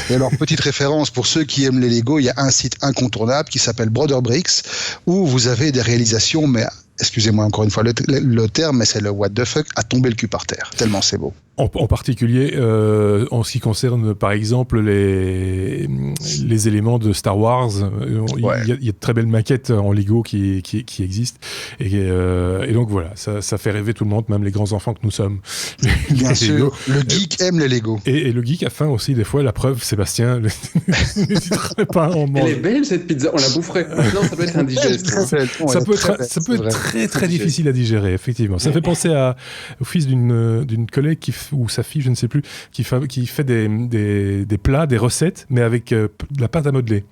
Et alors, petite référence pour ceux qui aiment les Lego, il y a un site incontournable qui s'appelle Brother Bricks, où vous avez des réalisations, mais excusez-moi encore une fois le terme, mais c'est le what the fuck à tomber le cul par terre, tellement c'est beau. En particulier, en ce qui concerne, par exemple, les éléments de Star Wars, il y a de très belles maquettes en Lego qui existent. Et donc voilà, ça fait rêver tout le monde, même les grands enfants que nous sommes. Bien sûr, le geek aime les Lego. Et le geek a faim aussi, des fois, la preuve, Sébastien, n'hésiterait pas à en manger. Elle est belle cette pizza, on la boufferait. Maintenant, ça peut être indigeste. Ça peut être très très difficile à digérer, effectivement. Ça fait penser au fils d'une collègue ou sa fille, je ne sais plus, qui fait des plats, des recettes, mais avec de la pâte à modeler.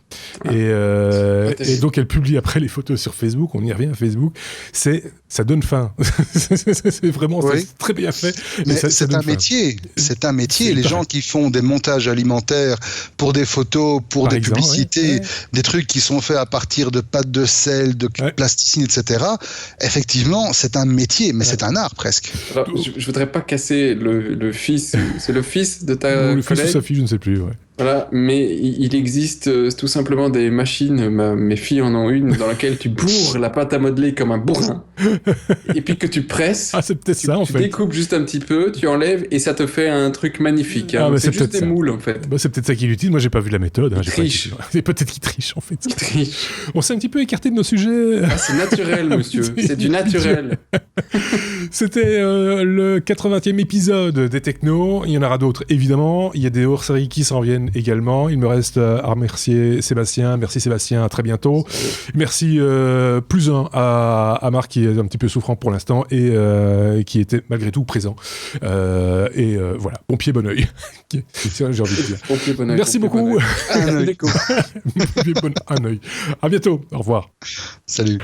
Et donc elle publie après les photos sur Facebook, on y revient à Facebook, ça donne faim. C'est vraiment c'est très bien fait. Mais c'est un métier. C'est un métier. Les gens qui font des montages alimentaires pour des photos, pour des publicités, des trucs qui sont faits à partir de pâtes de sel, de plasticine, etc. Effectivement, c'est un métier, mais c'est un art presque. Alors, je voudrais pas casser le fils. C'est le fils de ta collègue. Le fils de sa fille, je ne sais plus. Ouais. Voilà, mais il existe tout simplement des machines, mes filles en ont une, dans laquelle tu bourres la pâte à modeler comme un bourrin, et puis que tu presses, c'est peut-être ça en fait. Tu découpes juste un petit peu, tu enlèves, et ça te fait un truc magnifique. Hein. C'est juste des moules en fait. C'est peut-être ça qu'il utilise, moi j'ai pas vu la méthode. Il triche. Peut-être qu'il triche en fait. Il triche. On s'est un petit peu écarté de nos sujets. C'est naturel monsieur, c'est du naturel. C'était le 80e épisode des Technos, il y en aura d'autres évidemment, il y a des hors-séries qui s'en viennent également. Il me reste à remercier Sébastien. Merci Sébastien, à très bientôt. Merci plus un à Marc qui est un petit peu souffrant pour l'instant et qui était malgré tout présent. Voilà, bon pied, bon oeil. J'ai envie de dire. Bon pied, bon oeil. Merci beaucoup. Un œil. Un œil. À bientôt. Au revoir. Salut.